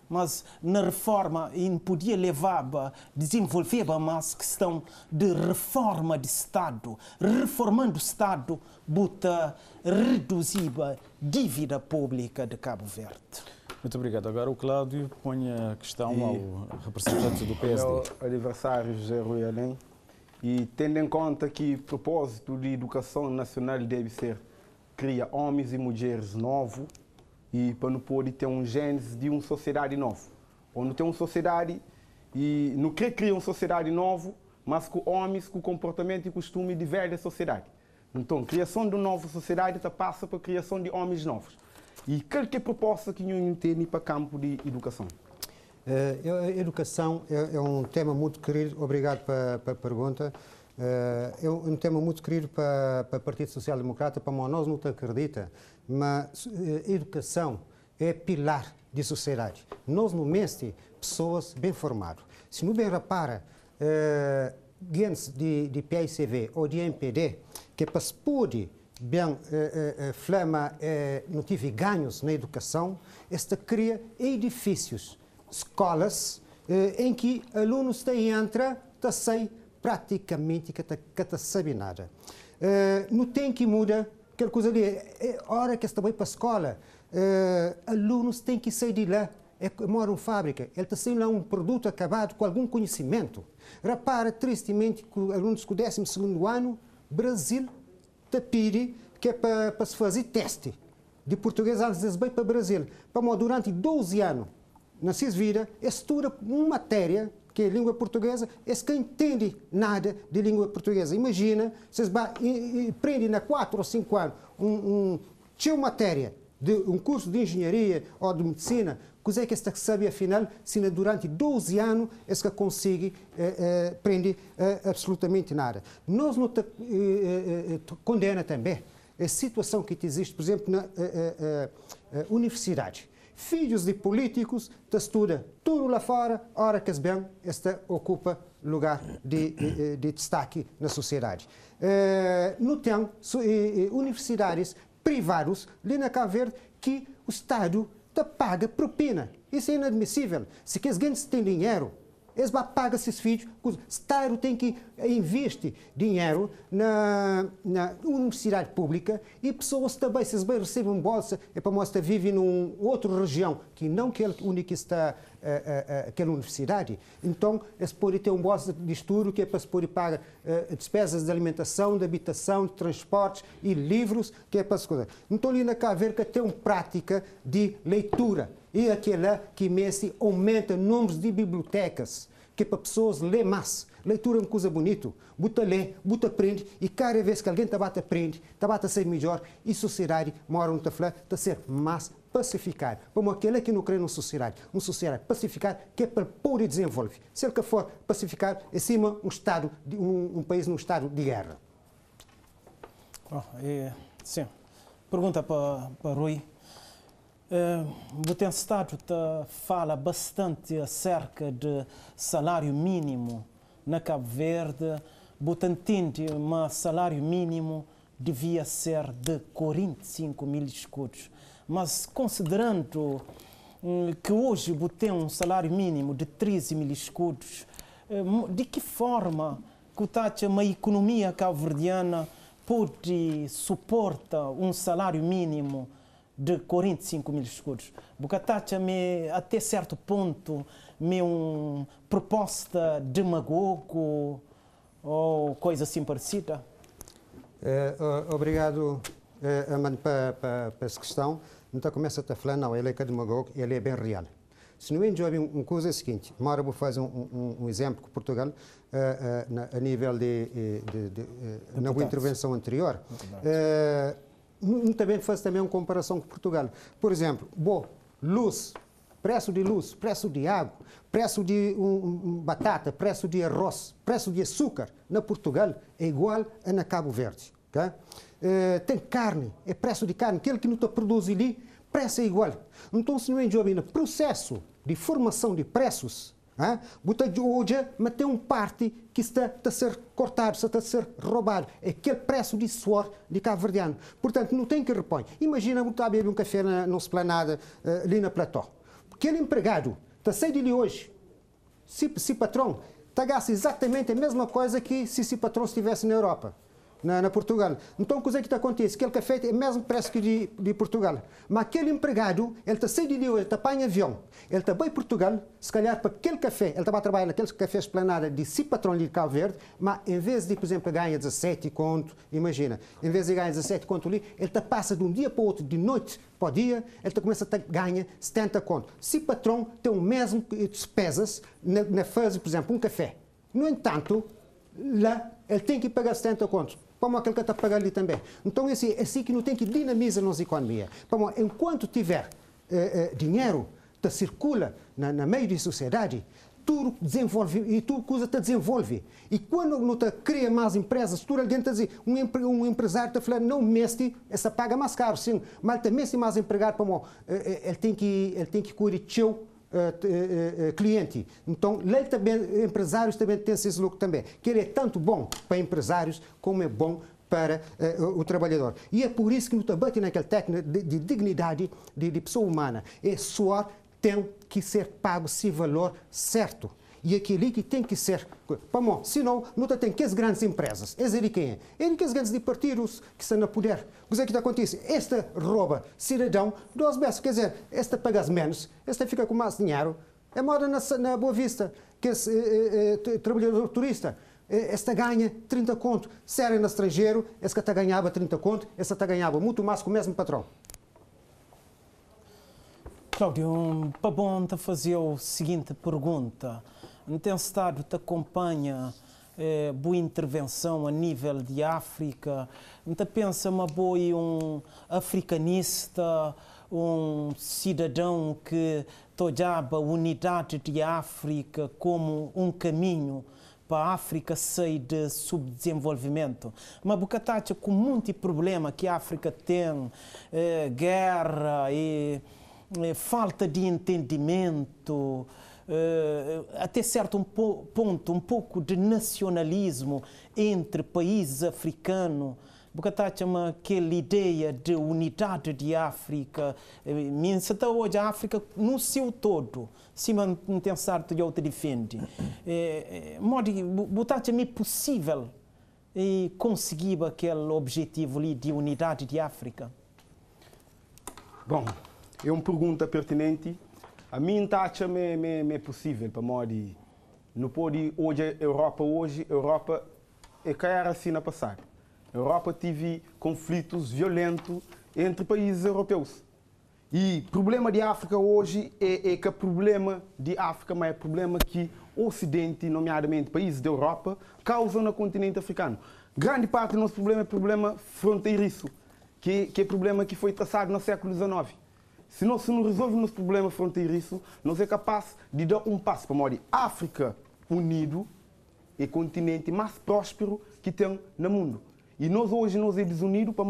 Mas na reforma podia levar, desenvolver mais questão de reforma de Estado. Reformando o Estado, reduzir a dívida pública de Cabo Verde. Muito obrigado. Agora o Cláudio põe a questão ao representante do PSD. Meu adversário José Rui Além. E tendo em conta que o propósito de educação nacional deve ser criar homens e mulheres novos, e para não poder ter um gênese de uma sociedade nova. Onde tem uma sociedade e não quer criar uma sociedade nova, mas com homens com comportamento e costume de velha sociedade. Então, a criação de uma nova sociedade passa para a criação de homens novos. E qualquer proposta que não tem para o campo de educação? A educação é um tema muito querido. Obrigado pela pergunta. É um tema muito querido para o Partido Social Democrata, para nós não acredita, mas a educação é pilar de sociedade. Nós não mestre pessoas bem formadas. Se não bem repara, ganhos de PICV ou de MPD, que para se pode bem flama não tive ganhos na educação, esta cria edifícios, escolas, em que alunos entram, saem praticamente que não sabe nada. Não tem que mudar, aquela coisa ali, hora que está bem para a escola, alunos têm que sair de lá, mora em fábrica, ele está saindo lá um produto acabado com algum conhecimento. Repara, tristemente, que alunos com o 12º ano, Brasil te pede que é para se fazer teste de português antes de ir para o Brasil. Durante 12 anos, na sua vida, estuda uma matéria que é língua portuguesa, esse que entende nada de língua portuguesa. Imagina, vocês aprendem na 4 ou 5 anos uma matéria de um curso de engenharia ou de medicina, coisa que esta sabe afinal, se durante 12 anos esse que consegue aprender absolutamente nada. Nós não condena também a situação que existe, por exemplo, na universidade. Filhos de políticos estudam tudo lá fora, hora que bem, esta ocupa lugar de destaque na sociedade. Não tem universidades privados ali na Cabo Verde que o Estado te paga propina. Isso é inadmissível. Se alguém tem dinheiro, eles vão pagar esses filhos. O Estado tem que investir dinheiro na universidade pública e pessoas também, se eles recebem bolsa, é para mostrar que vivem numa outra região que não aquele único está aquela universidade. Então, eles podem ter uma bolsa de estudo que é para se poder pagar despesas de alimentação, de habitação, de transportes e livros, que é para se coisar. Então, ali na Cabo Verde tem uma prática de leitura. E aquela que mesmo aumenta números de bibliotecas, que é para pessoas ler mais. Leitura é uma coisa bonita. Buta ler, buta aprende, e cada vez que alguém aprende, a ser melhor, e a sociedade mora onde está a ser mais pacificada. Como aquele que não crê numa sociedade pacificada, que é para poder desenvolver. Se ele que for pacificado, é cima um país num estado de guerra. Sim. Pergunta para Rui. O Estado fala bastante acerca de salário mínimo na Cabo Verde. Você entende que o salário mínimo devia ser de 45 mil escudos. Mas considerando que hoje você tem um salário mínimo de 13 mil escudos, de que forma que uma economia cabo-verdiana pode suportar um salário mínimo de 45 mil escudos? Porque até certo ponto, uma proposta demagogo ou coisa assim parecida? Obrigado, Amando, para essa questão. Então começa a falar, não, ele é demagogo, ele é bem real. Se não enjoy uma coisa é a seguinte, agora vou fazer um exemplo com Portugal, a nível na intervenção anterior. Também faz também uma comparação com Portugal. Por exemplo, luz, preço de luz, preço de água, preço de batata, preço de arroz, preço de açúcar na Portugal é igual a na Cabo Verde. Okay? Tem carne, é preço de carne, aquele que não está produz ali, preço é igual. Então, se não é no processo de formação de preços, hoje, mas tem parte que está a ser cortado, está a ser roubado. É aquele preço de suor de cabo-verdiano. Portanto, não tem que repõe. Imagina você beber um café na esplanada, ali na Plató. Aquele empregado está saindo ali hoje, se patrão, está a gastar exatamente a mesma coisa que se patrão estivesse na Europa. Na Portugal. Então, o que é que acontece? Aquele café é o mesmo preço que de Portugal. Mas aquele empregado, ele está saindo de hoje, ele está para em avião, ele está bem em Portugal, se calhar para aquele café, ele está a trabalhar naquele café esplanada de si patrão de Cabo Verde, mas em vez de, por exemplo, ganhar 17 conto, imagina, em vez de ganhar 17 conto ali, ele está passa de um dia para o outro, de noite para o dia, ele começa a ganhar 70 conto. Se patrão tem o mesmo despesas na fase, por exemplo, um café. No entanto, lá ele tem que pagar 70 contos. Como aquele que está a pagar ali também. Então, é assim que não tem que dinamizar a nossa economia. Enquanto tiver dinheiro que circula na meio da sociedade, tudo desenvolve e tudo coisa te desenvolve. E quando não te cria mais empresas, tudo alguém está a dizer, um empresário está falando, não meste, essa paga mais caro, sim, mas também se mais empregado para ele tem que cuidar de seu cliente. Então, lá também, empresários também têm esse lucro também, que ele é tanto bom para empresários como é bom para o trabalhador. E é por isso que no debate naquele técnico de dignidade de pessoa humana, é só tem que ser pago esse valor certo. E aquele que tem que ser... Senão, não tem que as grandes empresas. Esse de quem é? É que as grandes partidos que estão no poder. O que é que acontece? Esta rouba cidadão dos beços. Quer dizer, esta paga menos, esta fica com mais dinheiro. É moda na Boa Vista, que esse trabalhador turista, esta ganha 30 conto. Se era no estrangeiro, esta está ganhava 30 conto, esta está ganhava muito mais com o mesmo patrão. Cláudio, para bom te fazer a seguinte pergunta. Não tem Estado te acompanha boa intervenção a nível de África? Não te pensa uma boa africanista, cidadão que olhava a unidade de África como caminho para a África sair de subdesenvolvimento? Mas bocatacha com muito problema que a África tem, guerra e falta de entendimento, até certo ponto, um pouco de nacionalismo entre países africanos. Bocatacha aquela ideia de unidade de África, até hoje a África no seu todo, se não tem certo e outra defende. Bocatacha é possível conseguir aquele objetivo ali de unidade de África? Bom, é uma pergunta pertinente. A mim tacha é possível para modi. Não pode hoje a Europa é cair assim na passada. A Europa teve conflitos violentos entre países europeus. E o problema de África hoje é que o problema de África é problema que o Ocidente, nomeadamente países da Europa, causam no continente africano. Grande parte do nosso problema é problema fronteiriço, que é problema que foi traçado no século XIX. Se não resolvermos o problema fronteiriço, nós é capaz de dar um passo para a África unido é o continente mais próspero que tem no mundo. E nós hoje é desunidos para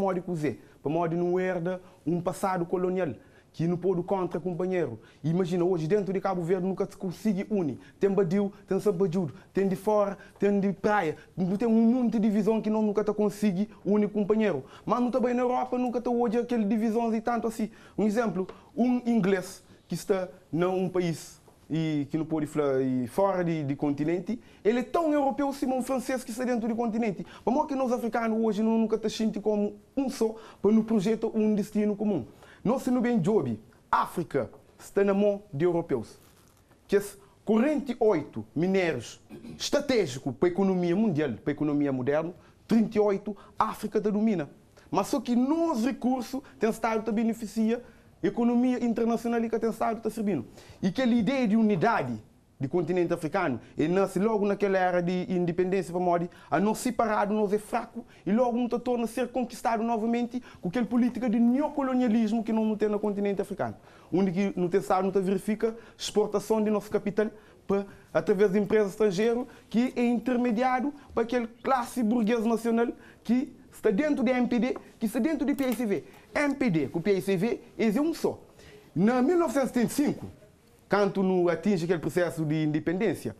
não herda um passado colonial que não pode contra companheiro. Imagina, hoje dentro de Cabo Verde nunca se consegue unir. Tem Badil, tem Sabajudo, tem de fora, tem de praia. Tem um monte de divisão que nunca consegue unir companheiro. Mas não também na Europa nunca está hoje aquele divisões e tanto assim. Um exemplo, um inglês que está num país e que não pode falar fora de continente, ele é tão europeu como um francês que está dentro do continente. Como é que nós africanos hoje nunca está sentindo como um só para no projeto um destino comum? Nós não bem job, África está na mão de europeus. Que 48 minérios estratégicos para a economia mundial, para a economia moderna, 38 a África domina. Mas só que nos recursos tem estado a beneficiar a economia internacional que tem estado a servindo. E aquela ideia de unidade do continente africano, ele nasce logo naquela era de independência para morrer, a nós separado, nós é fraco, e logo não torna a ser conquistado novamente com aquela política de neocolonialismo que não tem no continente africano. Onde não tem estado, não verifica exportação de nosso capital para, através de empresas estrangeiras, que é intermediado para aquela classe burguesa nacional que está dentro da MPD, que está dentro do PICV. MPD com o PICV é um só. Na 1975, quando não atinge aquele processo de independência,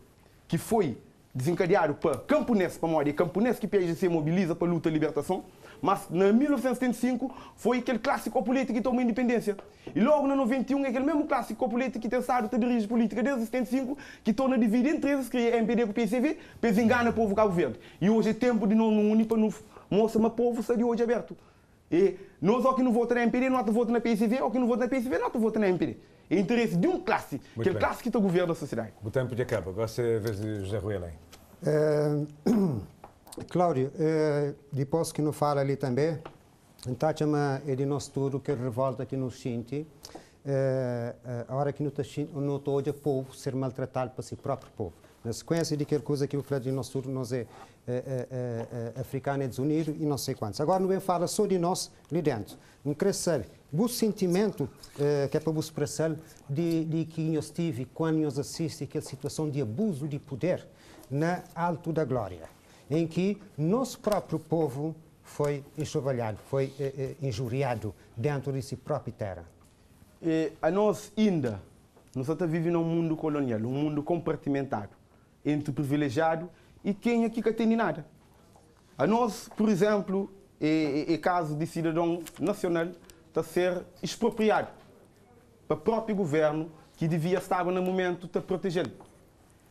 que foi desencadeado para camponês, para morrer, camponês que o PIGC mobiliza para a luta e libertação, mas em 1975 foi aquele clássico político que tomou a independência. E logo em 91 é aquele mesmo clássico político que tem estado a dirigir política desde 75, que torna a dividir entre eles, cria MPD com o PICV, para enganar o povo Cabo Verde. E hoje é tempo de não unir para não mostrar que o povo está de hoje aberto. E nós, ou que não vota na MPD, não vota na PICV, ou que não vota na PICV, não vota na MPD. É interesse de um classe, que é o classe que está governo da sociedade. O tempo já acaba. Agora é a vez de José Rui Além. Cláudio, depois que não fala ali também, então é de nós tudo que revolta que nos sente, a hora que não está hoje o povo ser maltratado para si próprio povo. Na sequência de qualquer coisa que eu falei de nós tudo, nós é africano é desunido e não sei quantos. Agora não vem falar só de nós ali dentro. Não quer saber o sentimento que é para você expressar de que nós tive quando nós assistimos aquela situação de abuso de poder na Alto da Glória, em que nosso próprio povo foi enxovalhado, foi injuriado dentro de si própria terra. A nós ainda, nós estamos vivendo num mundo colonial, um mundo compartimentado entre privilegiado e quem aqui não tem nada. A nós, por exemplo, é caso de cidadão nacional está a ser expropriado para o próprio governo que devia estar no momento de proteger.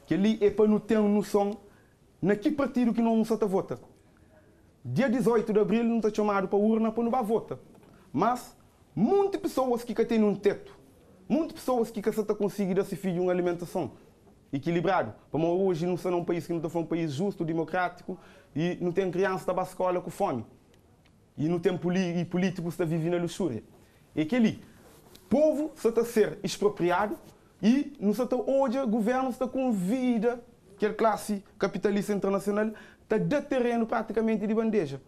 Que ali é para não ter noção na que partido que não está a votar. Dia 18 de abril não está chamado para a urna para não votar. Mas muitas pessoas que têm um teto, muitas pessoas que estão conseguindo se fazer uma alimentação equilibrada. Como hoje não está um país que não está um país justo, democrático e não tem criança da escola com fome. E não tem políticos que estão vivendo na luxúria. É que ali, o povo está a ser expropriado e hoje o governo está convida aquela classe capitalista internacional a dar terreno praticamente de bandeja.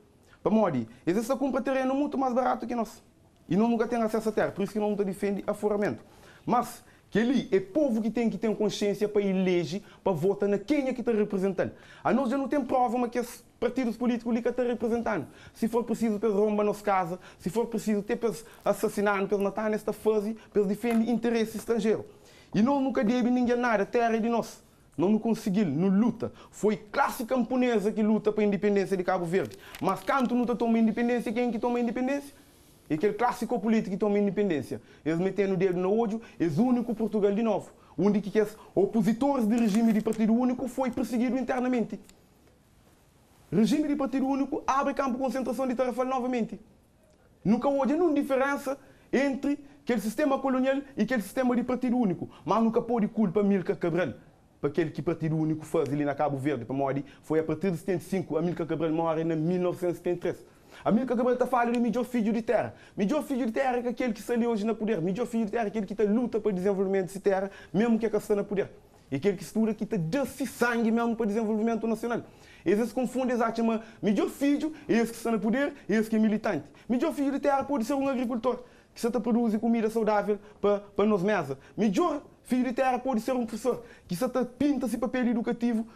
Para morrer, eles estão comprando terreno muito mais barato que nós. E não nunca têm acesso à terra, por isso que não defende aforamento. Mas que ali é o povo que tem consciência para eleger, para votar na quem é que está representando. A nós já não tem prova, mas que os partidos políticos ali que estão representando. Se for preciso, para roubar nossa casa, se for preciso, até para assassinar, para matar nesta fase, para defender interesse estrangeiro. E nós nunca demos ninguém nada, a terra é de nós. Não conseguiu, não luta. Foi classe camponesa que luta para a independência de Cabo Verde. Mas quando não toma independência, quem é que toma independência? É aquele clássico político que toma independência. Eles metem o dedo no olho, é o único Portugal de novo. Onde que os opositores do regime de partido único foi perseguido internamente. O regime de partido único abre campo de concentração de Tarrafal novamente. Nunca hoje não há diferença entre aquele sistema colonial e aquele sistema de partido único. Mas nunca pode culpa Amílcar Cabral. Para aquele que partido único faz ali na Cabo Verde, para morrer, foi a partir de 75, Amílcar Cabral morre em 1973. Amílcar Cabral está falando de melhor filho de terra. Melhor filho de terra é aquele que está ali hoje no poder. Melhor filho de terra é aquele que está luta para o desenvolvimento de terra, mesmo que está no poder. É aquele que estuda que está dando sangue mesmo para o desenvolvimento nacional. Eles se confundem, eles acham que melhor filho é esse que está no poder e esse que é militante. Melhor filho de terra pode ser um agricultor que está a produzir comida saudável para nós mesa. Melhor filho de terra pode ser um professor que pinta-se papel educativo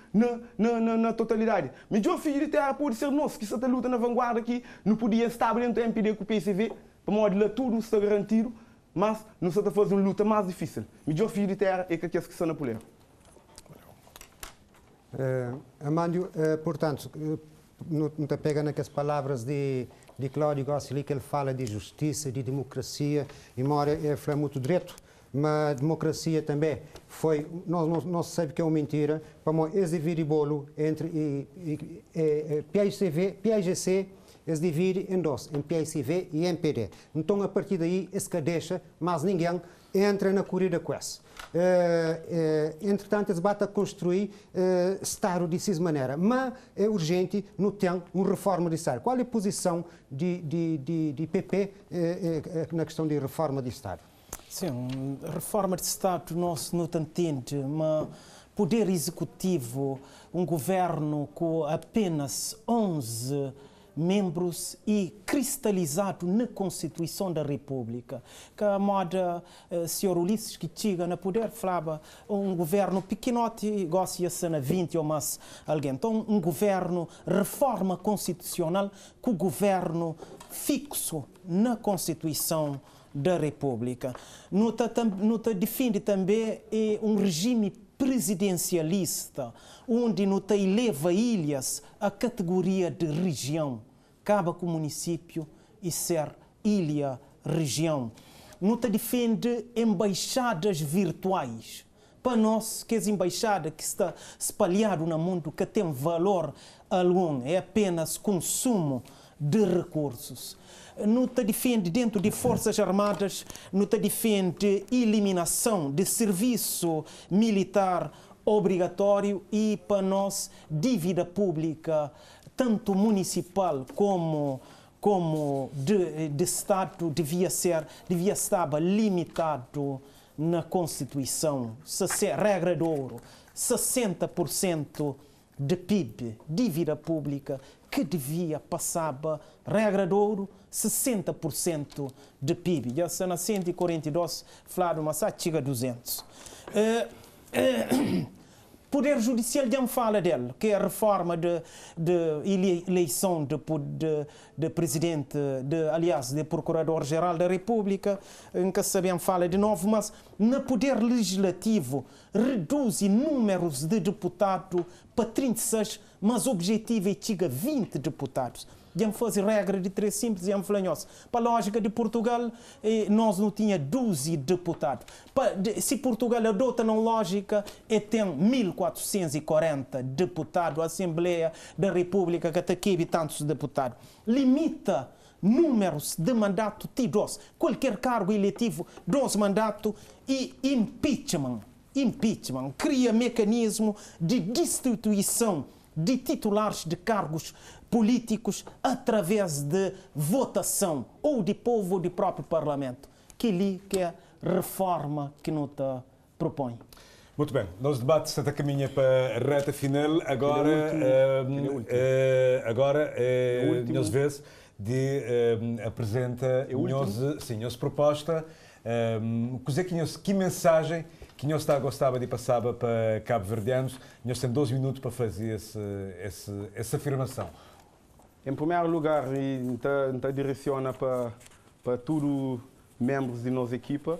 na totalidade. Melhor filho de terra pode ser nós, que está a luta na vanguarda aqui, não podia estar dentro do MPD com o PCV, para modo lá tudo está garantido, mas não está a fazer uma luta mais difícil. Melhor filho de terra é aqueles que estão na poder. Amândio, portanto, não te pega naquelas palavras de Cláudio Gossili, que ele fala de justiça, de democracia, embora ele fala muito direto, mas a democracia também foi, não se sabe que é uma mentira, para eles dividem bolo entre PAIGC, eles dividem em dois, em PAICV e MPD. Então, a partir daí, esse que deixa, mas ninguém entra na corrida com esse. Entretanto, eles batem a construir Estado dessa maneira, mas é urgente, não tem uma reforma de Estado. Qual é a posição de PP na questão de reforma de Estado? Sim, reforma de Estado não entende, mas poder executivo, um governo com apenas 11 membros e cristalizado na Constituição da República. Que a moda, Sr. Ulisses, que chega no poder, falava um governo pequenote, gosta-se na 20 ou mais alguém. Então, um governo, reforma constitucional, com o governo fixo na Constituição da República. Nota defende também um regime presidencialista, onde nota eleva ilhas à categoria de região. Cabe com o município e ser ilha-região. Nota defende embaixadas virtuais. Para nós, que as embaixadas que está espalhado no mundo, que tem valor algum, é apenas consumo de recursos. Nota defende dentro de Forças Armadas, nota defende eliminação de serviço militar obrigatório e, para nós, dívida pública, tanto municipal como de Estado, devia estar limitado na Constituição. Regra de ouro, 60% de PIB, dívida pública, que devia passar para regra de ouro 60% de PIB. Já são 142, falado, mas chega a 200. Poder Judicial já fala dele, que é a reforma de eleição de presidente, aliás, de Procurador-Geral da República, em que sabemos fala de novo, mas no Poder Legislativo reduz números de deputados para 36, mas o objetivo é chegar a 20 deputados. Já fazer regra de 3 simples, já falamos. Para a lógica de Portugal, nós não tinha 12 deputados. Se Portugal adota na lógica, tem 1.440 deputados, a Assembleia da República, que tem tantos deputados. Limita números de mandato tidos, qualquer cargo eletivo, 2 mandatos e impeachment. Impeachment cria mecanismo de destituição de titulares de cargos políticos através de votação, ou de povo ou de próprio Parlamento, que é a reforma que não te propõe. Muito bem, nosso debate está a caminhar para a reta final. Agora, nós vemos de apresenta nossa proposta. Que mensagem que nós gostava de passar para cabo-verdianos? Nós temos 12 minutos para fazer essa afirmação. Em primeiro lugar, a direciona para todos os membros de nossa equipa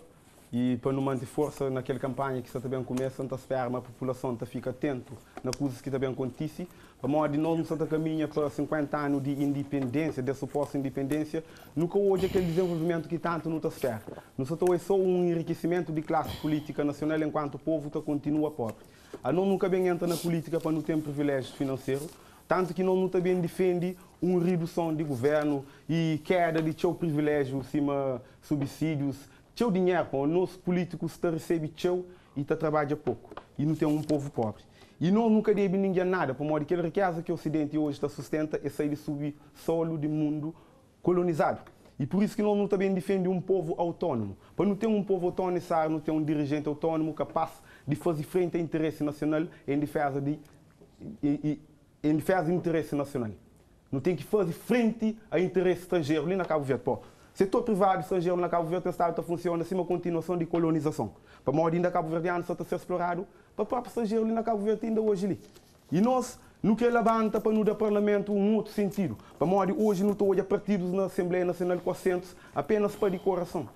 e para nos manter força naquela campanha que também começa, a esperar a população fica atento nas coisas que também acontecem. Para modo de nós não caminha para 50 anos de independência, de suposta independência, nunca hoje aquele desenvolvimento que tanto não espera. Não é só um enriquecimento de classe política nacional enquanto o povo continua pobre. A nós nunca bem entra na política para não ter privilégios financeiros, tanto que nós não também defende uma redução de governo e queda de seu privilégio acima subsídios, seu dinheiro, os políticos recebem seu e trabalha pouco e não tem um povo pobre. E nós nunca devemos ninguém nada, por modo que a riqueza que o Ocidente hoje sustenta é sair do subsolo do mundo colonizado. E por isso que nós não também defendemos um povo autônomo. Para não ter um povo autônomo, não ter um dirigente autônomo capaz de fazer frente ao interesse nacional em defesa de interesse nacional. Não tem que fazer frente ao interesse estrangeiro ali na Cabo Verde. Setor privado estrangeiro na Cabo Verde funciona assim uma continuação de colonização. Para modo ainda Cabo Verdeano está a ser explorado para o próprio estrangeiro ali na Cabo Verde ainda hoje ali. E nós não queremos levantar para no Parlamento um outro sentido. Para modo hoje não estou a partidos na Assembleia Nacional com assentos apenas para decoração.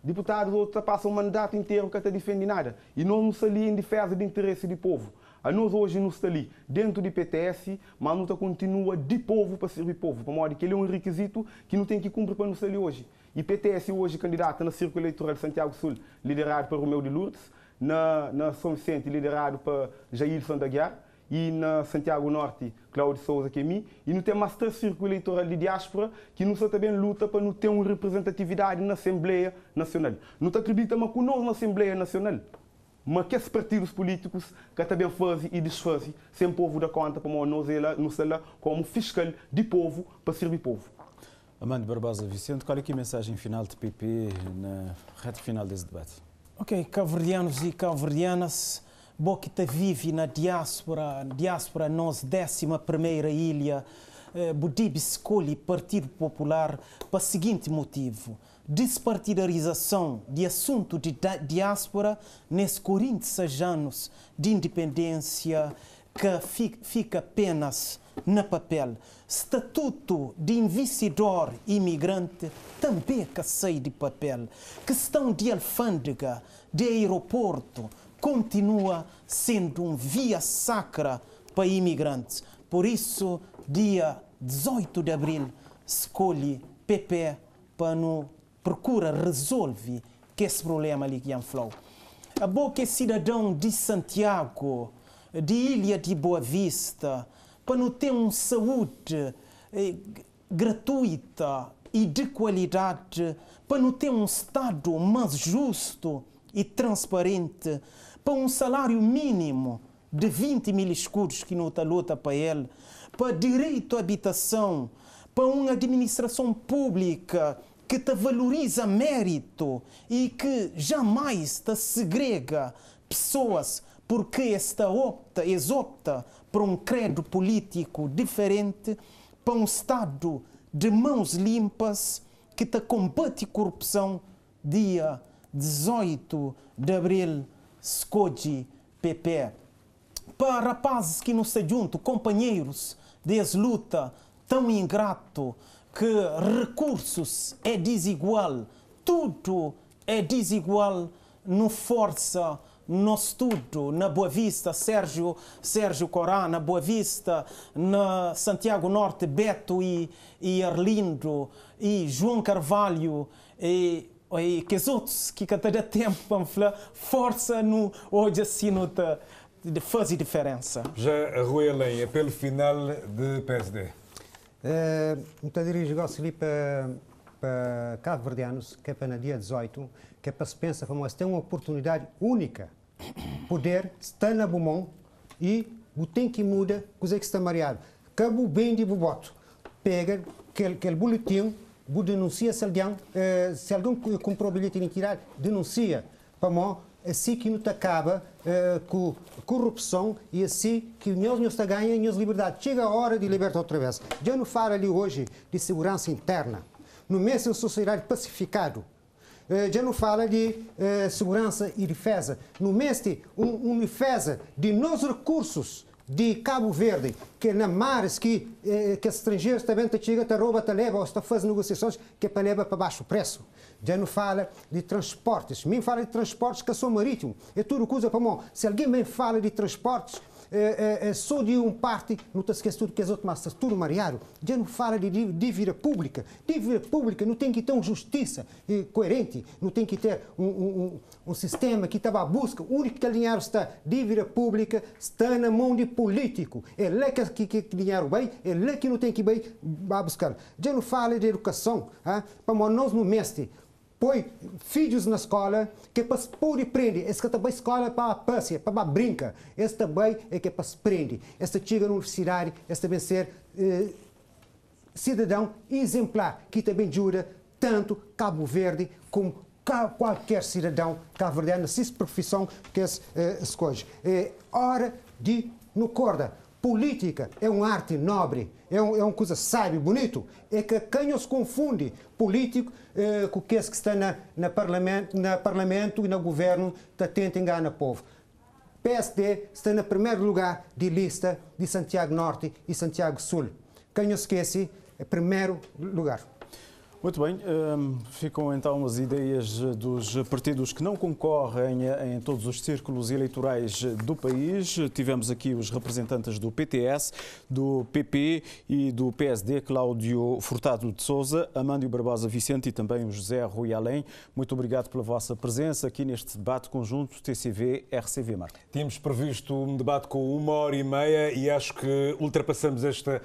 Deputados outros passam um mandato inteiro que não defendem nada. E nós não estamos ali em defesa do interesse do povo. A nós hoje não está ali dentro do PTS, mas não continua de povo para servir povo. Para modo que ele é um requisito que não tem que cumprir para não estar ali hoje. E PTS hoje candidata na Círculo Eleitoral de Santiago Sul, liderado por Romeu de Lourdes, na São Vicente, liderado por Jair Sandaguiar, e na Santiago Norte, Cláudio Souza Quemi, e não tem mais 3 círculos eleitorais de diáspora que não também luta para não ter uma representatividade na Assembleia Nacional. Não acredita mais que nós na Assembleia Nacional, mas que esses partidos políticos que também fazem e desfazem sem povo da conta para nós lá como fiscal de povo para servir povo. Amando Barbosa Vicente, qual é a mensagem final de PP na reta final desse debate? Ok, cabo-verdianos e cabo-verdianas, bom que vive na diáspora, nós 11ª ilha, Budib escolhe Partido Popular para o seguinte motivo: despartidarização de assunto de diáspora nesses 46 anos de independência que fica apenas na papel. Estatuto de investidor imigrante também que sai de papel. Questão de alfândega, de aeroporto, continua sendo um via sacra para imigrantes. Por isso, dia 18 de abril, escolhe PP para não procura resolver que esse problema ali que falou. A boa cidadão de Santiago, de Ilha de Boa Vista, para não ter uma saúde gratuita e de qualidade, para não ter um Estado mais justo e transparente, para um salário mínimo de 20 mil escudos que não está luta para ele, para direito à habitação, para uma administração pública que te valoriza mérito e que jamais te segrega pessoas porque eles optam por um credo político diferente, para um Estado de mãos limpas que combate a corrupção dia 18 de abril, escolhe PP. Para rapazes que não se juntam, companheiros dessa luta tão ingrato, que recursos é desigual, tudo é desigual, no força, no estudo, na Boa Vista, Sérgio Corá, na Boa Vista, na Santiago Norte, Beto e Arlindo, e João Carvalho, e que os outros que cada tempo vão falar, força no hoje assim faz diferença. Já Rui Além, apelo final de PSD. Muito dirijo ali para cabo-verdianos, que é para no dia 18, que é para se pensar como se tem uma oportunidade única, poder estar na Beaumont e o tem que muda, coisa que está mareado. Cabo bem de boboto, pega aquele boletim, denuncia se alguém comprou o bilhete de tirar, denuncia para mim, assim que não acaba com corrupção e assim que nós está ganhando as liberdades. Chega a hora de libertar outra vez. Já não fala ali hoje de segurança interna. No mês de sociedade pacificado. Já não fala de segurança e defesa. No mês de uma defesa de nos recursos de Cabo Verde, que na mares que estrangeiros também chegam, rouba, leva, ou está fazendo negociações que é para levar para baixo preço. Já não fala de transportes. Me fala de transportes que são marítimos. É tudo coisa para mim. Se alguém me fala de transportes, só de uma parte, não te esquece tudo que as outras, mas tudo mareado. Já não fala de dívida pública. Dívida pública não tem que ter uma justiça coerente, não tem que ter um sistema que estava à busca. O único que o dinheiro está, dívida pública, está na mão de político. É lá que dinheiro vai, é lá que não tem que ir a buscar. Já não fala de educação, para nós no mestre. Põe filhos na escola, que é para se pôr e prende. Esse que também escola para a pância, para a brinca. Esse também é que é para se prende. Esse chega na universidade, esse também ser cidadão exemplar, que também ajuda tanto Cabo Verde como qualquer cidadão cabo-verdiano, se profissão que se escolhe. É hora de, no corda, política é uma arte nobre, é uma coisa sábia, bonito. É que quem se confunde político com o que está na parlamento e no governo tenta enganar o povo. PSD está no primeiro lugar de lista de Santiago Norte e Santiago Sul. Quem não esquece, é primeiro lugar. Muito bem, ficam então as ideias dos partidos que não concorrem em todos os círculos eleitorais do país. Tivemos aqui os representantes do PTS, do PP e do PSD, Cláudio Furtado de Sousa, Amândio Barbosa Vicente e também o José Rui Além. Muito obrigado pela vossa presença aqui neste debate conjunto TCV-RCV. Marco. Tínhamos previsto um debate com 1h30 e acho que ultrapassamos esta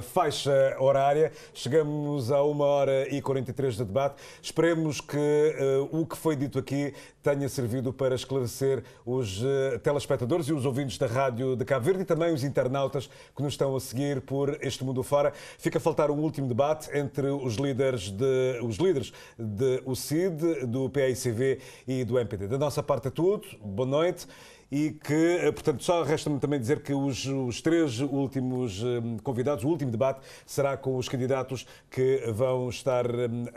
faixa horária. Chegamos a 1h43 de debate. Esperemos que o que foi dito aqui tenha servido para esclarecer os telespectadores e os ouvintes da Rádio de Cabo Verde e também os internautas que nos estão a seguir por este mundo fora. Fica a faltar um último debate entre os líderes de o CID, do PAICV e do MPD. Da nossa parte é tudo. Boa noite. E que, portanto, só resta-me também dizer que os três últimos convidados, o último debate, será com os candidatos que vão estar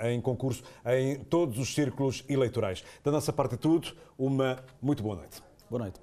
em concurso em todos os círculos eleitorais. Da nossa parte é tudo, uma muito boa noite. Boa noite.